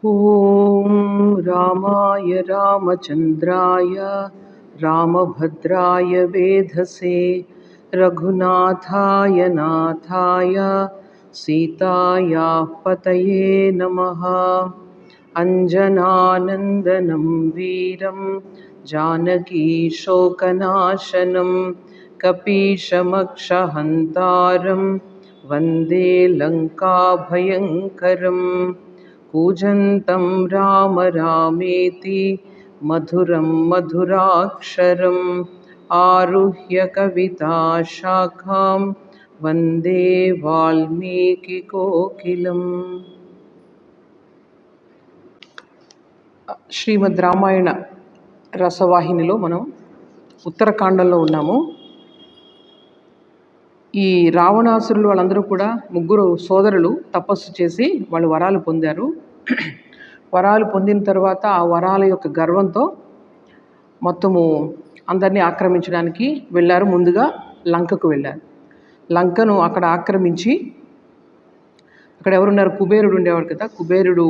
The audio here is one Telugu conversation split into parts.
ॐ रामाय रामचन्द्राय रामभद्राय वेधसे रघुनाथाय नाथाय सीतायाः पतये नमः। अञ्जनानन्दनं वीरं जानकीशोकनाशनं कपीशमक्षहन्तारं वन्दे लङ्काभयङ्करम्। कूजन्तं राम रामेति मधुरं मधुराक्षरम् आरुह्य कविताशाखां वन्दे वाल्मीकिकोकिलम्। శ్రీమద్ రామాయణ రసవాహినిలో మనం ఉత్తరకాండంలో ఉన్నాము. ఈ రావణాసురులు వాళ్ళందరూ కూడా ముగ్గురు సోదరులు తపస్సు చేసి వాళ్ళు వరాలు పొందారు. వరాలు పొందిన తర్వాత ఆ వరాల యొక్క గర్వంతో మొత్తము అందరినీ ఆక్రమించడానికి వెళ్ళారు. ముందుగా లంకకు వెళ్ళారు. లంకను అక్కడ ఆక్రమించి అక్కడ ఎవరున్నారు? కుబేరుడు ఉండేవాడు కదా. కుబేరుడు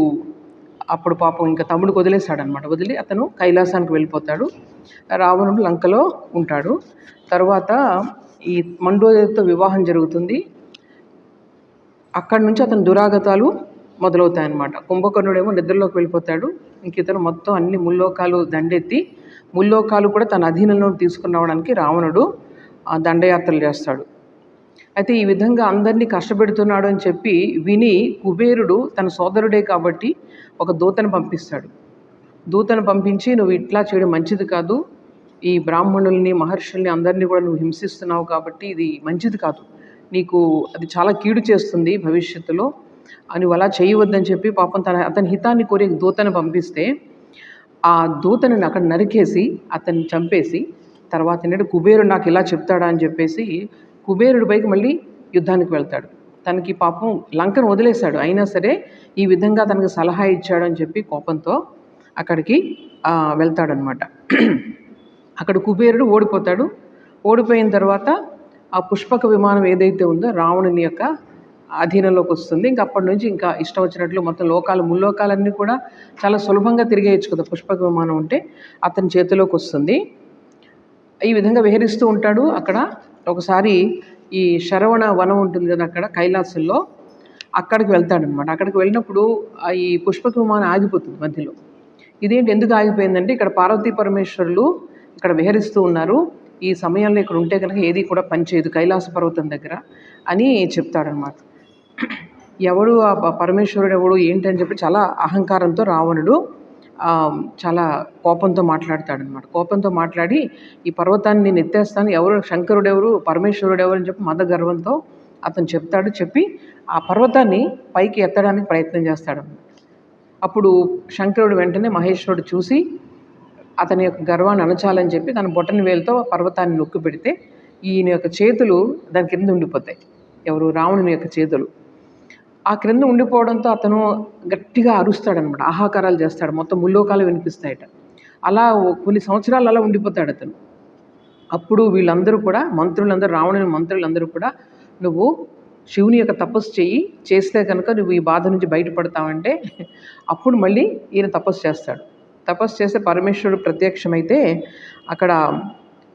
అప్పుడు పాపం ఇంకా తమ్ముడికి వదిలేశాడనమాట. వదిలి అతను కైలాసానికి వెళ్ళిపోతాడు. రావణుడు లంకలో ఉంటాడు. తర్వాత ఈ మండోదరితో వివాహం జరుగుతుంది. అక్కడి నుంచి అతని దురాగతాలు మొదలవుతాయన్నమాట. కుంభకర్ణుడేమో నిద్రలోకి వెళ్ళిపోతాడు. ఇంక ఇతను మొత్తం అన్ని ముల్లోకాలు దండెత్తి ముల్లోకాలు కూడా తన అధీనంలో తీసుకుని రావడానికి రావణుడు దండయాత్రలు చేస్తాడు. అయితే ఈ విధంగా అందరినీ కష్టపెడుతున్నాడు అని చెప్పి విని కుబేరుడు తన సోదరుడే కాబట్టి ఒక దూతను పంపిస్తాడు. దూతను పంపించి, నువ్వు ఇట్లా చేయడం మంచిది కాదు, ఈ బ్రాహ్మణుల్ని మహర్షుల్ని అందరినీ కూడా నువ్వు హింసిస్తున్నావు కాబట్టి ఇది మంచిది కాదు, నీకు అది చాలా కీడు చేస్తుంది భవిష్యత్తులో అని అలా చేయవద్దని చెప్పి పాపం అతని హితాన్ని కోరి దూతను పంపిస్తే ఆ దూతని అక్కడ నరికేసి అతన్ని చంపేసి తర్వాత ఏంటంటే కుబేరుడు నాకు ఇలా చెప్తాడా అని చెప్పేసి కుబేరుడి పైకి మళ్ళీ యుద్ధానికి వెళ్తాడు. తనకి పాపం లంకను వదిలేశాడు, అయినా సరే ఈ విధంగా తనకు సలహా ఇచ్చాడు అని చెప్పి కోపంతో అక్కడికి వెళ్తాడనమాట. అక్కడ కుబేరుడు ఓడిపోతాడు. ఓడిపోయిన తర్వాత ఆ పుష్పక విమానం ఏదైతే ఉందో రావణుని యొక్క అధీనంలోకి వస్తుంది. ఇంకా అప్పటి నుంచి ఇంకా ఇష్టం వచ్చినట్లు మొత్తం ముల్లోకాలన్నీ కూడా చాలా సులభంగా తిరిగేయచ్చు కదా పుష్పక విమానం ఉంటే. అతని చేతిలోకి వస్తుంది. ఈ విధంగా విహరిస్తూ ఉంటాడు. అక్కడ ఒకసారి ఈ శరవణ వనం ఉంటుంది కదా అక్కడ కైలాసంలో, అక్కడికి వెళ్తాడనమాట. అక్కడికి వెళ్ళినప్పుడు ఈ పుష్పక విమానం ఆగిపోతుంది మధ్యలో. ఇదేంటి, ఎందుకు ఆగిపోయిందంటే ఇక్కడ పార్వతీ పరమేశ్వరులు ఇక్కడ విహరిస్తూ ఉన్నారు, ఈ సమయంలో ఇక్కడ ఉంటే కనుక ఏది కూడా పనిచేయదు కైలాస పర్వతం దగ్గర అని చెప్తాడనమాట. ఎవడు ఆ పరమేశ్వరుడు ఎవడు ఏంటని చెప్పి చాలా అహంకారంతో రావణుడు చాలా కోపంతో మాట్లాడతాడనమాట. కోపంతో మాట్లాడి ఈ పర్వతాన్ని నేను ఎత్తేస్తాను, ఎవరు శంకరుడు ఎవరు పరమేశ్వరుడు ఎవరు అని చెప్పి మద గర్వంతో అతను చెప్తాడు. చెప్పి ఆ పర్వతాన్ని పైకి ఎత్తడానికి ప్రయత్నం చేస్తాడనమాట. అప్పుడు శంకరుడు వెంటనే మహేశ్వరుడు చూసి అతని యొక్క గర్వాన్ని అణచాలని చెప్పి తన బొటని వేలుతో పర్వతాన్ని నొక్కి పెడితే ఈయన యొక్క చేతులు దాని కింద ఉండిపోతాయి. ఎవరు? రావణుని యొక్క చేతులు ఆ క్రింద ఉండిపోవడంతో అతను గట్టిగా అరుస్తాడనమాట, ఆహాకారాలు చేస్తాడు, మొత్తం ముల్లోకాలు వినిపిస్తాయట. అలా కొన్ని సంవత్సరాలు అలా ఉండిపోతాడు అతను. అప్పుడు వీళ్ళందరూ కూడా మంత్రులందరూ, రావణుని మంత్రులందరూ కూడా నువ్వు శివుని యొక్క తపస్సు చేస్తే కనుక నువ్వు ఈ బాధ నుంచి బయటపడతావంటే అప్పుడు మళ్ళీ ఈయన తపస్సు చేస్తాడు. తపస్సు చేస్తే పరమేశ్వరుడు ప్రత్యక్షమైతే అక్కడ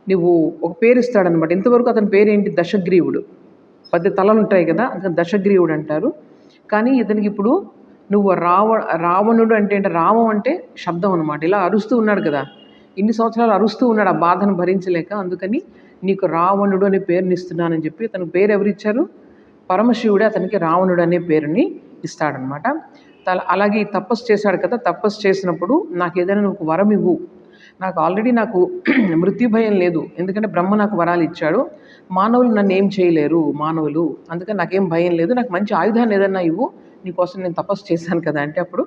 నువ్వు ఒక పేరు ఇస్తాడనమాట. ఇంతవరకు అతని పేరేంటి? దశగ్రీవుడు. 10 తలలు ఉంటాయి కదా, అతను దశగ్రీవుడు అంటారు. కానీ ఇతనికి ఇప్పుడు నువ్వు రావణుడు అంటే రావం అంటే శబ్దం అనమాట. ఇలా అరుస్తూ ఉన్నాడు కదా, ఇన్ని సంవత్సరాలు అరుస్తూ ఉన్నాడు ఆ బాధను భరించలేక, అందుకని నీకు రావణుడు అనే పేరుని ఇస్తున్నానని చెప్పి అతనికి పేరు ఎవరిచ్చారు? పరమశివుడే అతనికి రావణుడు అనే పేరుని ఇస్తాడనమాట. అలాగే తపస్సు చేశాడు కదా, తపస్సు చేసినప్పుడు నాకు ఏదైనా నువ్వు వరం ఇవ్వు, నాకు ఆల్రెడీ మృత్యు భయం లేదు, ఎందుకంటే బ్రహ్మ నాకు వరాలు ఇచ్చాడు, మానవులు నన్ను ఏం చేయలేరు మానవులు, అందుకని నాకేం భయం లేదు, నాకు మంచి ఆయుధాన్ని ఏదన్నా ఇవ్వు, నీకోసం నేను తపస్సు చేశాను కదా అంటే అప్పుడు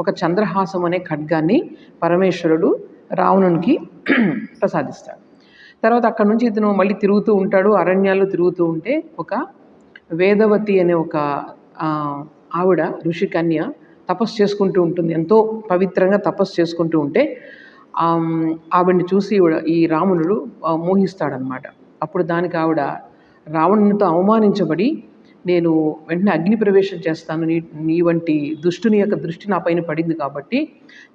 ఒక చంద్రహాసం అనే ఖడ్గాన్ని పరమేశ్వరుడు రావణునికి ప్రసాదిస్తాడు. తర్వాత అక్కడ నుంచి ఇతను మళ్ళీ తిరుగుతూ ఉంటాడు, అరణ్యాల్లో తిరుగుతూ ఉంటే ఒక వేదవతి అనే ఒక ఆవిడ ఋషి కన్య తపస్సు చేసుకుంటూ ఉంటుంది. ఎంతో పవిత్రంగా తపస్సు చేసుకుంటూ ఉంటే ఆవిడ్ని చూసి ఈ రావణుడు మోహిస్తాడనమాట. అప్పుడు దానికి ఆవిడ రావణునితో అవమానించబడి నేను వెంటనే అగ్ని ప్రవేశం చేస్తాను, నీ వంటి దుష్టుని యొక్క దృష్టి నా పైన పడింది కాబట్టి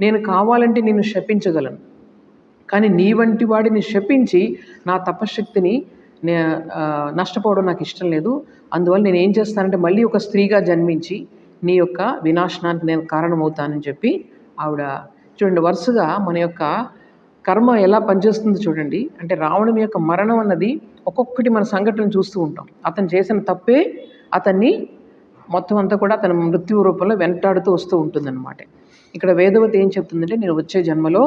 నేను కావాలంటే నిన్ను శపించగలను, కానీ నీ వంటి వాడిని శపించి నా తపశ్శక్తిని నే నష్టపోవడం నాకు ఇష్టం లేదు. అందువల్ల నేను ఏం చేస్తానంటే మళ్ళీ ఒక స్త్రీగా జన్మించి నీ యొక్క వినాశనానికి నేను కారణమవుతానని చెప్పి ఆవిడ చూడండి, వరుసగా మన యొక్క కర్మ ఎలా పనిచేస్తుందో చూడండి. అంటే రావణుని యొక్క మరణం అన్నది ఒక్కొక్కటి మన సంఘటనలు చూస్తూ ఉంటాం. అతను చేసిన తప్పే అతన్ని మొత్తం అంతా కూడా అతని మృత్యు రూపంలో వెంటాడుతూ వస్తూ ఉంటుందన్నమాట. ఇక్కడ వేదవతి ఏం చెప్తుందంటే, నేను వచ్చే జన్మలో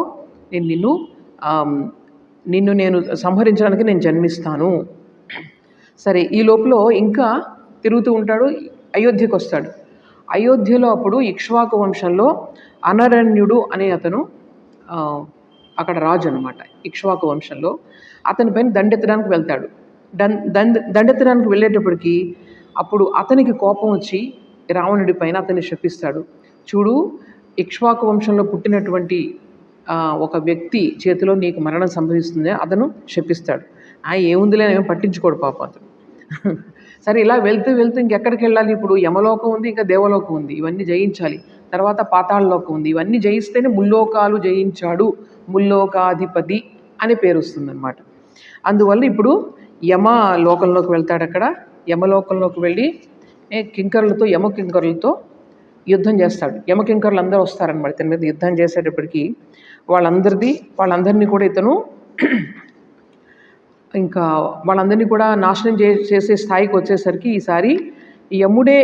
నిన్ను నేను సంహరించడానికి నేను జన్మిస్తాను. సరే, ఈ లోపల ఇంకా తిరుగుతూ ఉంటాడు, అయోధ్యకు వస్తాడు. అయోధ్యలో అప్పుడు ఇక్ష్వాకు వంశంలో అనరణ్యుడు అనే అతను అక్కడ రాజు అనమాట. ఇక్ష్వాకు వంశంలో అతని పైన దండెత్తడానికి వెళ్తాడు. దండెత్తడానికి వెళ్ళేటప్పటికి అప్పుడు అతనికి కోపం వచ్చి రావణుడి పైన అతన్ని శపిస్తాడు. చూడు, ఇక్ష్వాకు వంశంలో పుట్టినటువంటి ఒక వ్యక్తి చేతిలో నీకు మరణం సంభవిస్తుంది అతను శపిస్తాడు. ఏముందిలే, ఏమో పట్టించుకోడు పాప అతను. సరే, ఇలా వెళ్తూ వెళ్తూ ఇంకెక్కడికి వెళ్ళాలి? ఇప్పుడు యమలోకం ఉంది, ఇంకా దేవలోకం ఉంది, ఇవన్నీ జయించాలి. తర్వాత పాతాళలోకం ఉంది, ఇవన్నీ జయిస్తేనే ముల్లోకాలు జయించాడు, ముల్లోకాధిపతి అనే పేరు వస్తుందన్నమాట. అందువల్ల ఇప్పుడు యమ లోకంలోకి వెళ్తాడు. అక్కడ యమలోకంలోకి వెళ్ళి కింకరులతో యమకింకరులతో యుద్ధం చేస్తాడు. యమకింకరులు అందరూ వస్తారనమాట ఇతని మీద యుద్ధం చేసేటప్పటికి వాళ్ళందరినీ కూడా ఇతను ఇంకా వాళ్ళందరినీ కూడా నాశనం చేసే స్థాయికి వచ్చేసరికి ఈసారి యముడే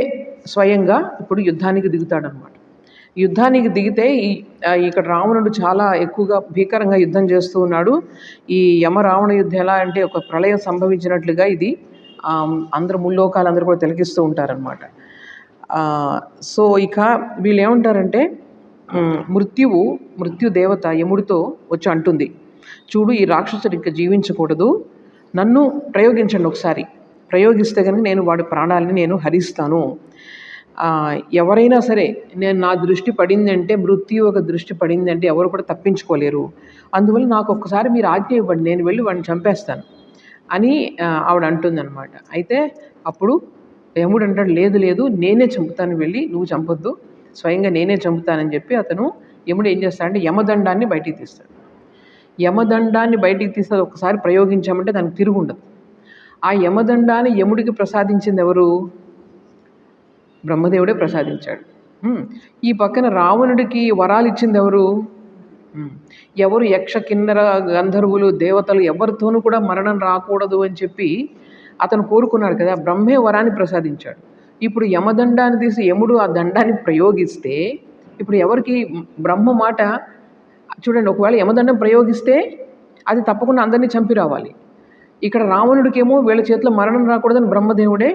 స్వయంగా ఇప్పుడు యుద్ధానికి దిగుతాడనమాట. యుద్ధానికి దిగితే ఇక్కడ రావణుడు చాలా ఎక్కువగా భీకరంగా యుద్ధం చేస్తూ ఉన్నాడు. ఈ యమ రావణ యుద్ధం ఎలా అంటే ఒక ప్రళయం సంభవించినట్లుగా ఇది అందరూ ముల్లోకాలందరూ కూడా తిలకిస్తూ ఉంటారనమాట. సో ఇక వీళ్ళు ఏమంటారంటే, మృత్యు దేవత యముడితో వచ్చి అంటుంది, చూడు, ఈ రాక్షసుడు ఇంకా జీవించకూడదు, నన్ను ప్రయోగించండి ఒకసారి, ప్రయోగిస్తే కనుక నేను వాడి ప్రాణాలని నేను హరిస్తాను. ఎవరైనా సరే నా దృష్టి పడిందంటే, మృత్యు ఒక దృష్టి పడిందంటే ఎవరు కూడా తప్పించుకోలేరు. అందువల్ల నాకు ఒక్కసారి మీరు ఆజ్ఞ ఇవ్వండి, నేను వెళ్ళి వాడిని చంపేస్తాను అని ఆవిడ అంటుందన్నమాట. అయితే అప్పుడు యముడు అంటాడు, లేదు నేనే చంపుతాను, వెళ్ళి నువ్వు చంపొద్దు, స్వయంగా నేనే చంపుతానని చెప్పి యముడు ఏం చేస్తాడంటే యమదండాన్ని బయటికి తీస్తాడు. యమదండాన్ని బయటికి తీస్తే ఒకసారి ప్రయోగించామంటే దానికి తిరుగుండదు. ఆ యమదండాన్ని యముడికి ప్రసాదించింది ఎవరు? బ్రహ్మదేవుడే ప్రసాదించాడు. ఈ పక్కన రావణుడికి వరాలు ఇచ్చింది ఎవరు? యక్ష కిన్నర గంధర్వులు దేవతలు ఎవరితోనూ కూడా మరణం రాకూడదు అని చెప్పి అతను కోరుకున్నాడు కదా, బ్రహ్మే వరాన్ని ప్రసాదించాడు. ఇప్పుడు యమదండాన్ని తీసి యముడు ఆ దండాన్ని ప్రయోగిస్తే ఇప్పుడు ఎవరికి? బ్రహ్మ మాట చూడండి, ఒకవేళ యమదండం ప్రయోగిస్తే అది తప్పకుండా అందరినీ చంపి రావాలి. ఇక్కడ రావణుడికేమో వీళ్ళ చేతిలో మరణం రాకూడదని బ్రహ్మదేవుడే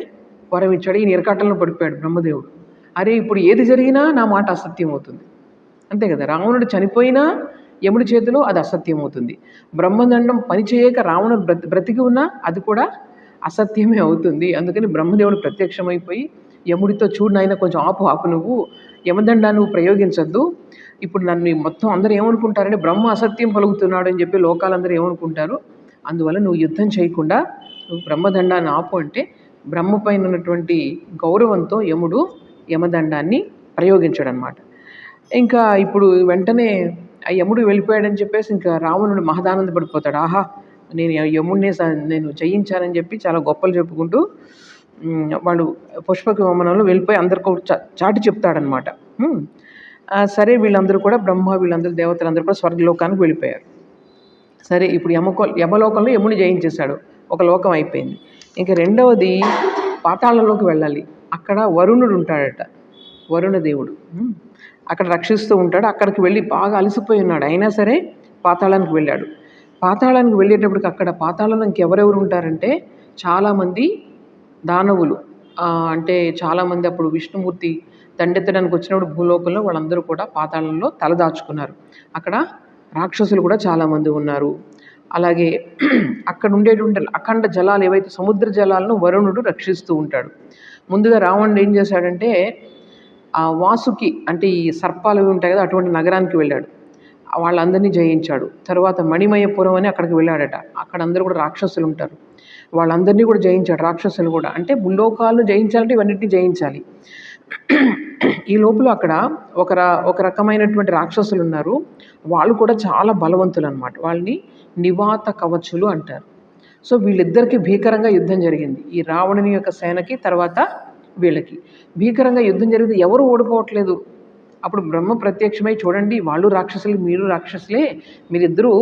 వరం ఇచ్చాడు. ఈయన ఇరకాటంలో పడిపోయాడు బ్రహ్మదేవుడు. అరే, ఇప్పుడు ఏది జరిగినా నా మాట అసత్యం అవుతుంది, అంతే కదా. రావణుడు చనిపోయినా యముడి చేతిలో అది అసత్యం అవుతుంది. బ్రహ్మదండం పనిచేయక రావణుడు బ్రతికి ఉన్నా అది కూడా అసత్యమే అవుతుంది. అందుకని బ్రహ్మదేవుడు ప్రత్యక్షమైపోయి యముడితో, చూడు నాయన, కొంచెం ఆపు నువ్వు యమదండాన్ని నువ్వు ప్రయోగించద్దు. ఇప్పుడు నన్ను మొత్తం అందరూ ఏమనుకుంటారంటే బ్రహ్మ అసత్యం పలుకుతున్నాడు అని చెప్పి లోకాలందరూ ఏమనుకుంటారు. అందువల్ల నువ్వు యుద్ధం చేయకుండా నువ్వు బ్రహ్మదండాన్ని ఆపు అంటే బ్రహ్మ పైన ఉన్నటువంటి గౌరవంతో యముడు యమదండాన్ని ప్రయోగించాడు అనమాట. ఇంకా ఇప్పుడు వెంటనే ఆ యముడు వెళ్ళిపోయాడని చెప్పేసి ఇంకా రావణుడు మహదానంద పడిపోతాడు. ఆహా, నేను యముడినే నేను జయించానని చెప్పి చాలా గొప్పలు చెప్పుకుంటూ వాళ్ళు పుష్పక విమానంలో వెళ్ళిపోయి అందరికీ చాటి చెప్తాడనమాట. సరే, వీళ్ళందరూ కూడా వీళ్ళందరూ దేవతలందరూ కూడా స్వర్గలోకానికి వెళ్ళిపోయారు. సరే, ఇప్పుడు యమలోకంలో యముని జయించేశాడు, ఒక లోకం అయిపోయింది. ఇంకా రెండవది పాతాళంలోకి వెళ్ళాలి. అక్కడ వరుణుడు ఉంటాడట, వరుణ దేవుడు అక్కడ రక్షిస్తూ ఉంటాడు. అక్కడికి వెళ్ళి బాగా అలసిపోయి ఉన్నాడు, అయినా సరే పాతాళానికి వెళ్ళాడు. పాతాళానికి వెళ్ళేటప్పటికి అక్కడ పాతాళంలో ఇంకెవరెవరు ఉంటారంటే చాలామంది దానవులు, అంటే చాలామంది అప్పుడు విష్ణుమూర్తి దండెత్తడానికి వచ్చినప్పుడు భూలోకంలో వాళ్ళందరూ కూడా పాతాళంలో తలదాచుకున్నారు. అక్కడ రాక్షసులు కూడా చాలామంది ఉన్నారు. అలాగే అక్కడ ఉండేటువంటి అఖండ జలాలు ఏవైతే సముద్ర జలాలను వరుణుడు రక్షిస్తూ ఉంటాడు. ముందుగా రావణుడు ఏం చేశాడంటే ఆ వాసుకి, అంటే ఈ సర్పాలు ఉంటాయి కదా, అటువంటి నగరానికి వెళ్ళాడు, వాళ్ళందరినీ జయించాడు. తర్వాత మణిమయపురం అని అక్కడికి వెళ్ళాడట. అక్కడ అందరూ కూడా రాక్షసులు ఉంటారు. వాళ్ళందరినీ కూడా జయించాడు, రాక్షసులు కూడా. అంటే ముల్లోకాలను జయించాలంటే ఇవన్నిటిని జయించాలి. ఈ లోపల అక్కడ ఒక రకమైనటువంటి రాక్షసులు ఉన్నారు. వాళ్ళు కూడా చాలా బలవంతులు అనమాట. వాళ్ళని నివాత కవచులు అంటారు. సో వీళ్ళిద్దరికీ భీకరంగా యుద్ధం జరిగింది. ఈ రావణుని యొక్క సేనకి తర్వాత వీళ్ళకి భీకరంగా యుద్ధం జరిగింది. ఎవరు ఓడిపోవట్లేదు. అప్పుడు బ్రహ్మ ప్రత్యక్షమై, చూడండి వాళ్ళు రాక్షసులు, మీరు రాక్షసులే, మీరిద్దరూ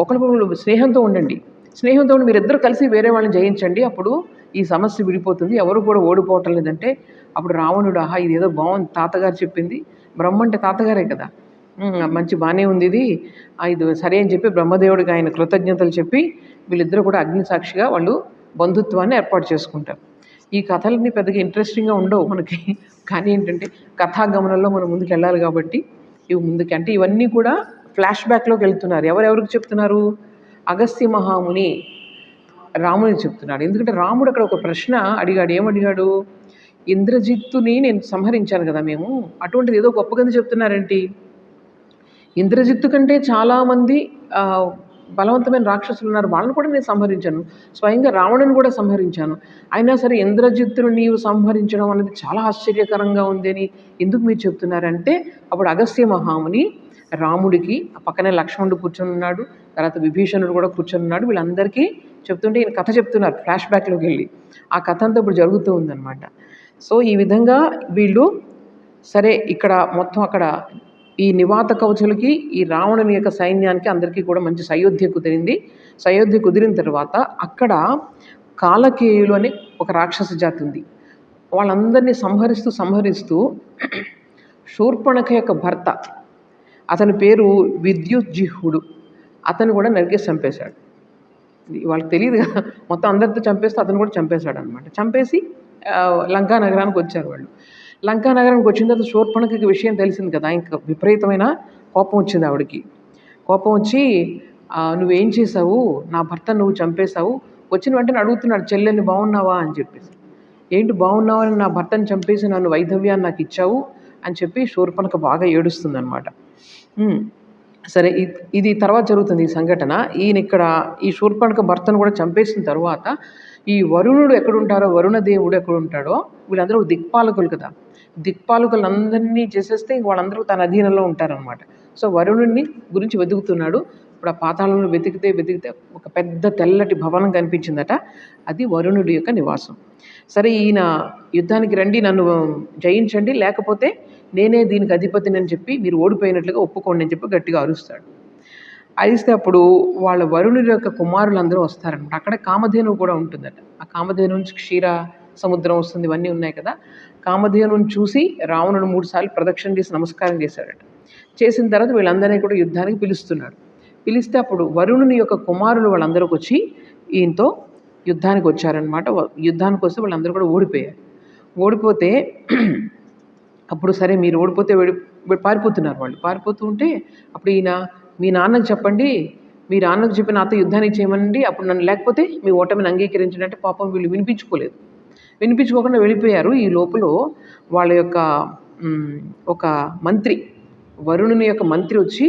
ఒకరికొకరు స్నేహంతో ఉండండి, స్నేహంతో ఉండి మీరిద్దరు కలిసి వేరే వాళ్ళని జయించండి, అప్పుడు ఈ సమస్య విడిపోతుంది, ఎవరు కూడా ఓడిపోవటం లేదంటే అప్పుడు రావణుడు, ఆహా ఇదేదో బాగుంది, తాతగారు చెప్పింది, బ్రహ్మ అంటే తాతగారే కదా, మంచి బాగానే ఉంది ఇది సరే అని చెప్పి బ్రహ్మదేవుడికి ఆయన కృతజ్ఞతలు చెప్పి వీళ్ళిద్దరూ కూడా అగ్నిసాక్షిగా వాళ్ళు బంధుత్వాన్ని ఏర్పాటు చేసుకుంటారు. ఈ కథలన్నీ పెద్దగా ఇంట్రెస్టింగ్గా ఉండవు మనకి, కానీ ఏంటంటే కథాగమనంలో మనం ముందుకు వెళ్ళాలి కాబట్టి ఇవి ముందుకి, అంటే ఇవన్నీ కూడా ఫ్లాష్ బ్యాక్లోకి వెళ్తున్నారు. ఎవరెవరికి చెప్తున్నారు? అగస్త్య మహాముని రామునికి చెప్తున్నాడు. ఎందుకంటే రాముడు అక్కడ ఒక ప్రశ్న అడిగాడు. ఏమడిగాడు? ఇంద్రజిత్తుని నేను సంహరించాను కదా మేము, అటువంటిది ఏదో గొప్ప కింద చెప్తున్నారేంటి? ఇంద్రజిత్తు కంటే చాలామంది బలవంతమైన రాక్షసులు ఉన్నారు, వాళ్ళని కూడా నేను సంహరించాను, స్వయంగా రావణుని కూడా సంహరించాను, అయినా సరే ఇంద్రజిత్తును నీవు సంహరించడం అనేది చాలా ఆశ్చర్యకరంగా ఉంది అని ఎందుకు మీరు చెప్తున్నారంటే, అప్పుడు అగస్త్య మహాముని రాముడికి పక్కనే లక్ష్మణుడు కూర్చొని ఉన్నాడు, తర్వాత విభీషణుడు కూడా కూర్చొని ఉన్నాడు, వీళ్ళందరికీ చెప్తుంటే ఈయన కథ చెప్తున్నారు ఫ్లాష్ బ్యాక్లోకి వెళ్ళి. ఆ కథ అంతా ఇప్పుడు జరుగుతూ ఉందన్నమాట. సో ఈ విధంగా వీళ్ళు సరే ఇక్కడ మొత్తం అక్కడ ఈ నివాత కవచులకి ఈ రావణుని యొక్క సైన్యానికి అందరికీ కూడా మంచి సయోధ్య కుదిరింది. సయోధ్య కుదిరిన తర్వాత అక్కడ కాలకేయులు అని ఒక రాక్షస జాతి ఉంది. వాళ్ళందరినీ సంహరిస్తూ శూర్పణఖ యొక్క భర్త, అతని పేరు విద్యుజ్జిహ్వుడు, అతను కూడా నరికేసి చంపేశాడు. వాళ్ళకి తెలియదు కదా, మొత్తం అందరితో చంపేస్తే అతను కూడా చంపేశాడు అనమాట. చంపేసి లంకా నగరానికి వచ్చారు వాళ్ళు. లంకా నగరానికి వచ్చిన తర్వాత శూర్పణఖకి విషయం తెలిసింది కదా, ఇంకా విపరీతమైన కోపం వచ్చింది ఆవిడకి. కోపం వచ్చి, నువ్వేం చేసావు, నా భర్త నువ్వు చంపేశావు, వచ్చిన వెంటనే అడుగుతున్నాడు చెల్లెల్ని, బాగున్నావా అని చెప్పేసి. ఏంటి బాగున్నావా అని, నా భర్తను చంపేసి నన్ను వైధవ్యాన్ని నాకు ఇచ్చావు అని చెప్పి శూర్పణఖ బాగా ఏడుస్తుంది అనమాట. సరే ఇది తర్వాత జరుగుతుంది ఈ సంఘటన. ఈయన ఇక్కడ ఈ శూర్పణఖ భర్తను కూడా చంపేసిన తర్వాత ఈ వరుణుడు ఎక్కడుంటారో, వరుణ దేవుడు ఎక్కడుంటాడో, వీళ్ళందరూ దిక్పాలకులు కదా, దిక్పాలకులందరినీ చేసేస్తే వాళ్ళందరూ తన అధీనంలో ఉంటారనమాట. సో వరుణుడిని గురించి వెతుకుతున్నాడు. ఇప్పుడు ఆ పాతాళంలో వెతికితే ఒక పెద్ద తెల్లటి భవనం కనిపించిందట, అది వరుణుడి యొక్క నివాసం. సరే ఈయన యుద్ధానికి రండి, నన్ను జయించండి, లేకపోతే నేనే దీనికి అధిపతిని అని చెప్పి మీరు ఓడిపోయినట్లుగా ఒప్పుకోండి అని చెప్పి గట్టిగా అరుస్తాడు. అరిస్తే అప్పుడు వాళ్ళ వరుణుడి యొక్క కుమారులందరూ వస్తారనమాట. అక్కడ కామధేనువు కూడా ఉంటుందట. ఆ కామధేను నుంచి క్షీర సముద్రం వస్తుంది, ఇవన్నీ ఉన్నాయి కదా. కామధేనుని చూసి రావణుడు 3 సార్లు ప్రదక్షిణ చేసి నమస్కారం చేశాడట. చేసిన తర్వాత వీళ్ళందరినీ కూడా యుద్ధానికి పిలుస్తున్నాడు. పిలిస్తే అప్పుడు వరుణుని యొక్క కుమారులు వాళ్ళందరికి వచ్చి ఈయనతో యుద్ధానికి వచ్చారనమాట. యుద్ధానికి వస్తే వాళ్ళందరూ కూడా ఓడిపోయారు. ఓడిపోతే అప్పుడు సరే మీరు ఓడిపోతే పారిపోతున్నారు వాళ్ళు. పారిపోతూ ఉంటే అప్పుడు ఈయన, మీ నాన్నకు చెప్పండి, మీ నాన్నకు చెప్పి నాతో యుద్ధానికి చేయమనండి, అప్పుడు నన్ను, లేకపోతే మీ ఓటమిని అంగీకరించినట్టే. పాపం వీళ్ళు వినిపించుకోకుండా వెళ్ళిపోయారు. ఈ లోపల వాళ్ళ యొక్క ఒక మంత్రి, వరుణుని యొక్క మంత్రి వచ్చి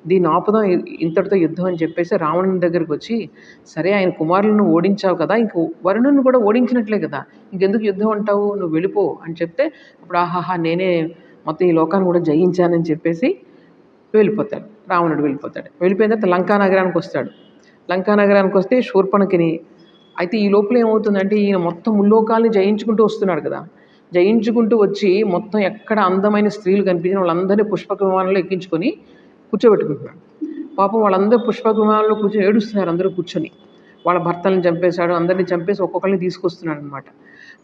దీన్ని ఆపుదాం, ఇంతటితో యుద్ధం అని చెప్పేసి రావణుని దగ్గరికి వచ్చి, సరే ఆయన కుమారులను ఓడించావు కదా, ఇంక వరుణుని కూడా ఓడించినట్లే కదా, ఇంకెందుకు యుద్ధం అంటావు, నువ్వు వెళ్ళిపో అని చెప్తే అప్పుడు ఆహాహా నేనే మొత్తం ఈ లోకాన్ని కూడా జయించానని చెప్పేసి వెళ్ళిపోతాడు. రావణుడు వెళ్ళిపోయిన తర్వాత లంకా నగరానికి వస్తాడు. లంకా నగరానికి వస్తే శూర్పణఖని, అయితే ఈ లోపల ఏమవుతుందంటే ఈయన మొత్తం ముల్లోకాల్ని జయించుకుంటూ వస్తున్నాడు కదా, జయించుకుంటూ వచ్చి మొత్తం ఎక్కడ అందమైన స్త్రీలు కనిపించిన వాళ్ళందరినీ పుష్పక విమానంలో ఎక్కించుకొని కూర్చోబెట్టుకుంటున్నాడు. పాపం వాళ్ళందరూ పుష్పక విమానంలో కూర్చొని ఏడుస్తున్నారు. అందరూ కూర్చొని వాళ్ళ భర్తలను చంపేశాడు, అందరినీ చంపేసి ఒక్కొక్కరిని తీసుకొస్తున్నాడు అనమాట.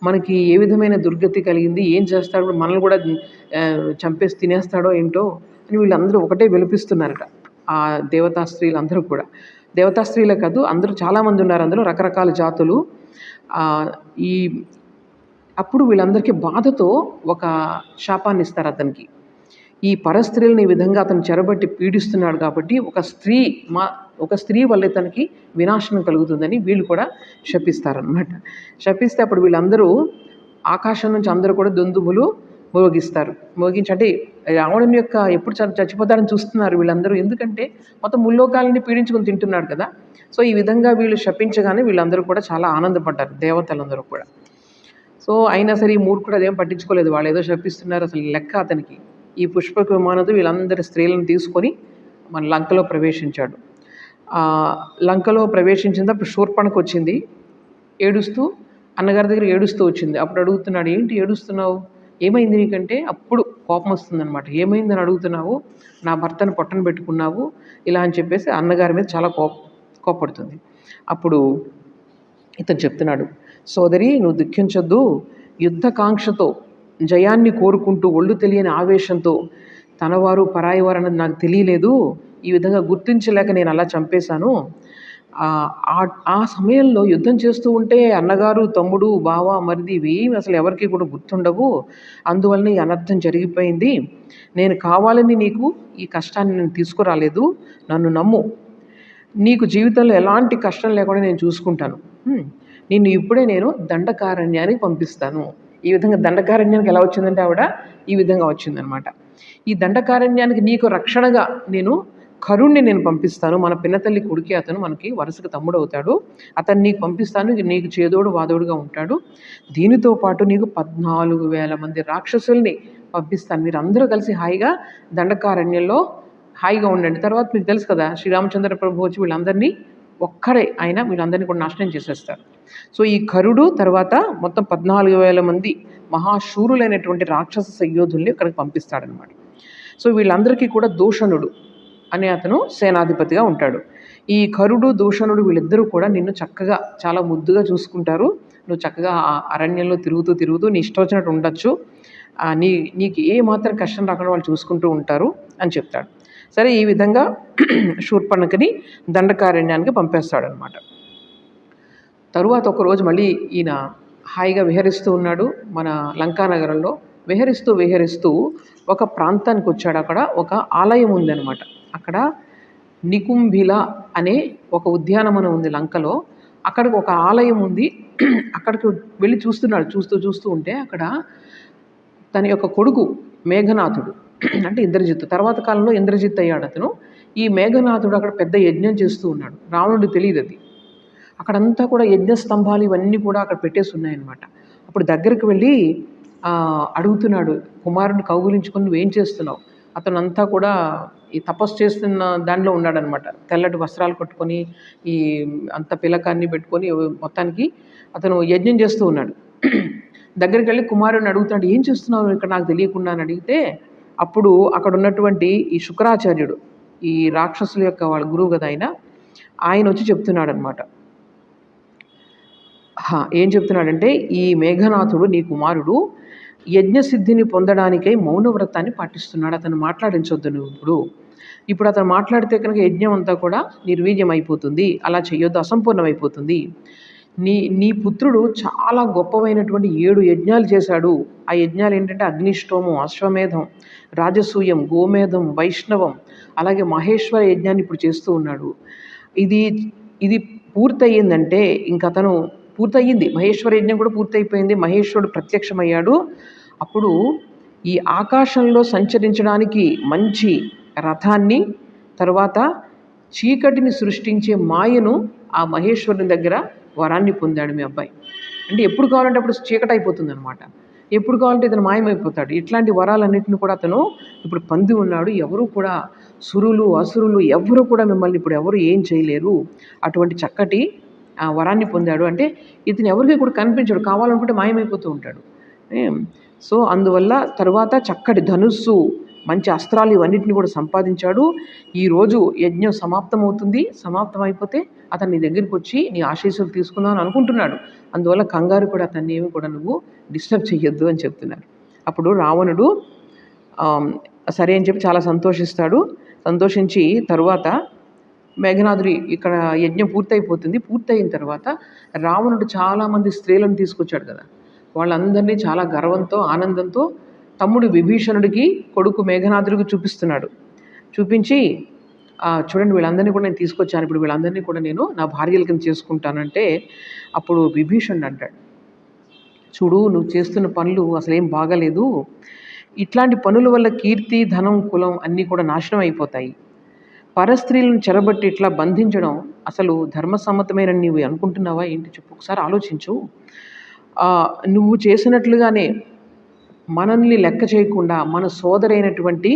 మనకి ఏ విధమైన దుర్గతి కలిగింది, ఏం చేస్తాడు, మనల్ని కూడా చంపేసి తినేస్తాడో ఏంటో అని వీళ్ళందరూ ఒకటే విలపిస్తున్నారట. ఆ దేవతా స్త్రీలందరూ కూడా, దేవతా స్త్రీలే కాదు, అందరూ చాలామంది ఉన్నారు, అందులో రకరకాల జాతులు. అప్పుడు వీళ్ళందరికీ బాధతో ఒక శాపాన్ని ఇస్తారు అతనికి. ఈ పరస్త్రీలను ఈ విధంగా అతను చెరబట్టి పీడిస్తున్నాడు కాబట్టి ఒక స్త్రీ వల్ల తనకి వినాశనం కలుగుతుందని వీళ్ళు కూడా శపిస్తారనమాట. శపిస్తే అప్పుడు వీళ్ళందరూ ఆకాశం నుంచి అందరూ కూడా దుందుబులు మోగిస్తారు. మోగించి అంటే రావణుని యొక్క ఎప్పుడు చచ్చిపోతారని చూస్తున్నారు వీళ్ళందరూ. ఎందుకంటే మొత్తం ముల్లోకాలని పీడించుకొని తింటున్నాడు కదా! సో, ఈ విధంగా వీళ్ళు శపించగానే వీళ్ళందరూ కూడా చాలా ఆనందపడ్డారు దేవతలందరూ కూడా. సో, అయినా సరే ఈ మూర్ఖుడు అదేం పట్టించుకోలేదు. వాళ్ళేదో శపిస్తున్నారు అసలు లెక్క అతనికి. ఈ పుష్పక విమానంతో వీళ్ళందరి స్త్రీలను తీసుకొని మన లంకలో ప్రవేశించాడు. లంకలో ప్రవేశించిన తర్వాత శూర్పణఖ వచ్చింది. ఏడుస్తూ అన్నగారి దగ్గర ఏడుస్తూ వచ్చింది. అప్పుడు అడుగుతున్నాడు, "ఏంటి ఏడుస్తున్నావు? ఏమైంది నీకంటే?" అప్పుడు కోపం వస్తుందనమాట. "ఏమైందని అడుగుతున్నావు? నా భర్తను పొట్టన పెట్టుకున్నావు." ఇలా అని చెప్పేసి అన్నగారి మీద చాలా కోప్పడుతుంది. అప్పుడు ఇతను చెప్తున్నాడు, "సోదరి, నువ్వు దుఃఖించొద్దు. యుద్ధకాంక్షతో జయాన్ని కోరుకుంటూ ఒళ్ళు తెలియని ఆవేశంతో తనవారు పరాయివారు అన్నది నాకు తెలియలేదు. ఈ విధంగా గుర్తించలేక నేను అలా చంపేశాను. ఆ సమయంలో యుద్ధం చేస్తూ ఉంటే అన్నగారు, తమ్ముడు, బావ, మరిది ఇవేమి అసలు ఎవరికి కూడా గుర్తుండవు. అందువలన ఈ అనర్థం జరిగిపోయింది. నేను కావాలని నీకు ఈ కష్టాన్ని నేను తీసుకురాలేదు. నన్ను నమ్ము. నీకు జీవితంలో ఎలాంటి కష్టం లేకుండా నేను చూసుకుంటాను. నిన్ను ఇప్పుడే నేను దండకారణ్యానికి పంపిస్తాను." ఈ విధంగా దండకారణ్యానికి ఎలా వచ్చిందంటే ఆవిడ ఈ విధంగా వచ్చిందనమాట. "ఈ దండకారణ్యానికి నీకు రక్షణగా నేను కరుణ్ణి నేను పంపిస్తాను. మన పిన్నతల్లి కొడుకే అతను, మనకి వరుసకు తమ్ముడు అవుతాడు. అతను నీకు పంపిస్తాను. నీకు చేదోడు వాదోడుగా ఉంటాడు. దీనితో పాటు నీకు 14,000 మంది రాక్షసుల్ని పంపిస్తాను. మీరు అందరూ కలిసి హాయిగా దండకారణ్యంలో హాయిగా ఉండండి." తర్వాత మీకు తెలుసు కదా, శ్రీరామచంద్ర ప్రభు వచ్చి వీళ్ళందరినీ ఒక్కడే ఆయన వీళ్ళందరినీ కూడా నాశనం చేసేస్తారు. సో, ఈ కరుడు తర్వాత మొత్తం 14,000 మంది మహాశూరులైనటువంటి రాక్షస సయోధుల్ని ఇక్కడికి పంపిస్తాడనమాట. సో, వీళ్ళందరికీ కూడా దూషణుడు అనే అతను సేనాధిపతిగా ఉంటాడు. ఈ కరుడు, దూషణుడు వీళ్ళిద్దరూ కూడా నిన్ను చక్కగా చాలా ముద్దుగా చూసుకుంటారు. నువ్వు చక్కగా ఆ అరణ్యంలో తిరుగుతూ నీ ఇష్టం వచ్చినట్టు ఉండొచ్చు. నీకు ఏ మాత్రం కష్టం రాకుండా వాళ్ళు చూసుకుంటూ ఉంటారు అని చెప్తాడు. సరే, ఈ విధంగా శూర్పణఖని దండకారణ్యానికి పంపేస్తాడనమాట. తరువాత ఒకరోజు మళ్ళీ ఈయన హాయిగా విహరిస్తూ ఉన్నాడు మన లంకానగరంలో. విహరిస్తూ ఒక ప్రాంతానికి వచ్చాడు. అక్కడ ఒక ఆలయం ఉందన్నమాట. అక్కడ నికుంభిల అనే ఒక ఉద్యానవనం ఉంది లంకలో. అక్కడికి ఒక ఆలయం ఉంది. అక్కడికి వెళ్ళి చూస్తున్నాడు. చూస్తూ ఉంటే అక్కడ తన యొక్క కొడుకు మేఘనాథుడు, అంటే ఇంద్రజిత్తు, తర్వాత కాలంలో ఇంద్రజిత్ అయ్యాడు అతను. ఈ మేఘనాథుడు అక్కడ పెద్ద యజ్ఞం చేస్తూ ఉన్నాడు. రావణుడికి తెలియదు అది. అక్కడంతా కూడా యజ్ఞ స్తంభాలు ఇవన్నీ కూడా అక్కడ పెట్టేసి ఉన్నాయన్నమాట. అప్పుడు దగ్గరికి వెళ్ళి అడుగుతున్నాడు, కుమారుని కౌగులించుకొని నువ్వేం చేస్తున్నావు? అతను అంతా కూడా ఈ తపస్సు చేస్తున్న దానిలో ఉన్నాడనమాట. తెల్లటి వస్త్రాలు కట్టుకొని ఈ అంత పిలకాన్ని పెట్టుకొని మొత్తానికి అతను యజ్ఞం చేస్తూ ఉన్నాడు. దగ్గరికి వెళ్ళి కుమారుని అడుగుతున్నాడు, ఏం చేస్తున్నావు ఇక్కడ నాకు తెలియకుండా అని అడిగితే, అప్పుడు అక్కడ ఉన్నటువంటి ఈ శుక్రాచార్యుడు, ఈ రాక్షసుల యొక్క వాళ్ళ గురువు కదా ఆయన వచ్చి చెప్తున్నాడు అనమాట. ఏం చెప్తున్నాడంటే, ఈ మేఘనాథుడు నీ కుమారుడు యజ్ఞసిద్ధిని పొందడానికై మౌనవ్రతాన్ని పాటిస్తున్నాడు. అతను మాట్లాడించొద్దు నువ్వు. ఇప్పుడు అతను మాట్లాడితే కనుక యజ్ఞం అంతా కూడా నిర్వీర్యం అయిపోతుంది. అలా చేయొద్దు, అసంపూర్ణమైపోతుంది. నీ పుత్రుడు చాలా గొప్పవైనటువంటి 7 యజ్ఞాలు చేశాడు. ఆ యజ్ఞాలు ఏంటంటే అగ్నిష్టోమం, అశ్వమేధం, రాజసూయం, గోమేధం, వైష్ణవం, అలాగే మహేశ్వర యజ్ఞాన్ని ఇప్పుడు చేస్తూ ఉన్నాడు. ఇది పూర్తయిందంటే ఇంక అతను పూర్తయింది. మహేశ్వర యజ్ఞం కూడా పూర్తయిపోయింది. మహేశ్వరుడు ప్రత్యక్షమయ్యాడు. అప్పుడు ఈ ఆకాశంలో సంచరించడానికి మంచి రథాన్ని, తర్వాత చీకటిని సృష్టించే మాయను ఆ మహేశ్వరుని దగ్గర వరాన్ని పొందాడు మీ అబ్బాయి. అంటే ఎప్పుడు కావాలంటే అప్పుడు చీకటి అయిపోతుంది అనమాట. ఎప్పుడు కావాలంటే ఇతను మాయమైపోతాడు. ఇట్లాంటి వరాలన్నింటిని కూడా అతను ఇప్పుడు పొంది ఉన్నాడు. ఎవరు కూడా సురులు, అసురులు ఎవరు కూడా మిమ్మల్ని ఇప్పుడు ఎవరు ఏం చేయలేరు. అటువంటి చక్కటి వరాన్ని పొందాడు. అంటే ఇతను ఎవరికి కూడా కనిపించాడు, కావాలనుకుంటే మాయమైపోతూ ఉంటాడు. సో అందువల్ల తరువాత చక్కటి ధనుస్సు, మంచి అస్త్రాలు ఇవన్నిటిని కూడా సంపాదించాడు. ఈరోజు యజ్ఞం సమాప్తమవుతుంది. సమాప్తం అయిపోతే అతను నీ దగ్గరికి వచ్చి నీ ఆశీస్సులు తీసుకుందాం అని అనుకుంటున్నాడు. అందువల్ల కంగారు కూడా అతన్ని ఏమి కూడా నువ్వు డిస్టర్బ్ చెయ్యొద్దు అని చెప్తున్నారు. అప్పుడు రావణుడు సరే అని చెప్పి చాలా సంతోషిస్తాడు. సంతోషించి తరువాత మేఘనాథుడి ఇక్కడ యజ్ఞం పూర్తయిపోతుంది. పూర్తయిన తర్వాత రావణుడు చాలామంది స్త్రీలను తీసుకొచ్చాడు కదా, వాళ్ళందరినీ చాలా గర్వంతో ఆనందంతో తమ్ముడు విభీషణుడికి, కొడుకు మేఘనాథుడికి చూపిస్తున్నాడు. చూపించి చూడండి వీళ్ళందరినీ కూడా నేను తీసుకొచ్చాను, ఇప్పుడు వీళ్ళందరినీ కూడా నేను నా భార్యల కింద చేసుకుంటానంటే, అప్పుడు విభీషణుడు అంటాడు, చూడు నువ్వు చేస్తున్న పనులు అసలేం బాగలేదు. ఇట్లాంటి పనుల వల్ల కీర్తి, ధనం, కులం అన్నీ కూడా నాశనం అయిపోతాయి. పరస్త్రీలను చెరబట్టి ఇట్లా బంధించడం అసలు ధర్మసమ్మతమైన నీవు అనుకుంటున్నావా ఏంటి చెప్పు? ఒకసారి ఆలోచించు. నువ్వు చేసినట్లుగానే మనల్ని లెక్క చేయకుండా మన సోదరైనటువంటి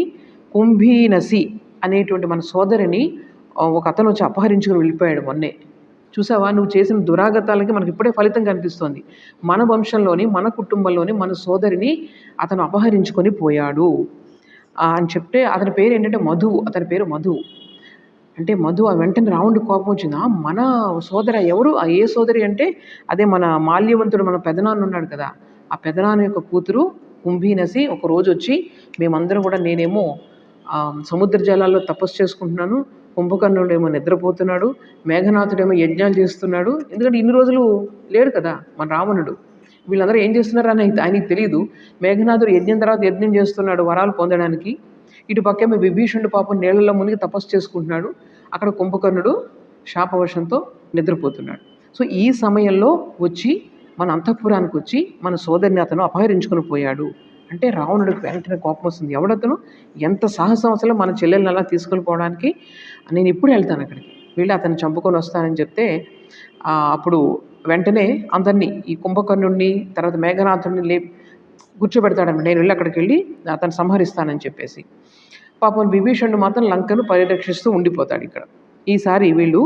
కుంభీనసి అనేటువంటి మన సోదరిని ఒక అతను వచ్చి అపహరించుకుని వెళ్ళిపోయాడు మొన్నే. చూసావా? నువ్వు చేసిన దురాగతాలకి మనకి ఇప్పుడే ఫలితం కనిపిస్తోంది. మన వంశంలోని, మన కుటుంబంలోని మన సోదరిని అతను అపహరించుకొని పోయాడు అని చెప్తే, అతని పేరు ఏంటంటే మధువు. అతని పేరు మధువు. అంటే మధు వెంటనే రావణుడికి కోపం వచ్చింది. మన సోదర ఎవరు? ఏ సోదరి అంటే అదే మన మాల్యవంతుడు, మన పెదనాన్న ఉన్నాడు కదా, ఆ పెదనాన్న యొక్క కూతురు కుంభీనసి ఒకరోజు వచ్చి, మేమందరం కూడా, నేనేమో సముద్ర జలాల్లో తపస్సు చేసుకుంటున్నాను, కుంభకర్ణుడేమో నిద్రపోతున్నాడు, మేఘనాథుడేమో యజ్ఞాలు చేస్తున్నాడు. ఎందుకంటే ఇన్ని రోజులు లేడు కదా మన రావణుడు. వీళ్ళందరూ ఏం చేస్తున్నారని ఆయనకి తెలియదు. మేఘనాథుడు యజ్ఞం తర్వాత యజ్ఞం చేస్తున్నాడు వరాలు పొందడానికి. ఇటు పక్కేమో విభీషణుడు పాపం నీళ్ళల్లో మునిగి తపస్సు చేసుకుంటున్నాడు. అక్కడ కుంభకర్ణుడు శాపవశంతో నిద్రపోతున్నాడు. సో ఈ సమయంలో వచ్చి మన అంతఃపురానికి వచ్చి మన సోదరిని అతను అపహరించుకొని పోయాడు అంటే రావణుడికి వెంటనే కోపం వస్తుంది. ఎవడతను? ఎంత సాహసం అసలు మన చెల్లెల్ని అలా తీసుకొని పోవడానికి? నేను ఇప్పుడు వెళ్తాను అక్కడికి, వెళ్ళి అతన్ని చంపుకొని వస్తానని చెప్తే అప్పుడు వెంటనే అందరినీ, ఈ కుంభకర్ణుడిని తర్వాత మేఘనాథుడిని కూర్చోబెడతాడన్నమాట. నేను వెళ్ళి అక్కడికి వెళ్ళి అతను సంహరిస్తానని చెప్పేసి. పాపం విభీషణుడు మాత్రం లంకను పరిరక్షిస్తూ ఉండిపోతాడు ఇక్కడ. ఈసారి వీళ్ళు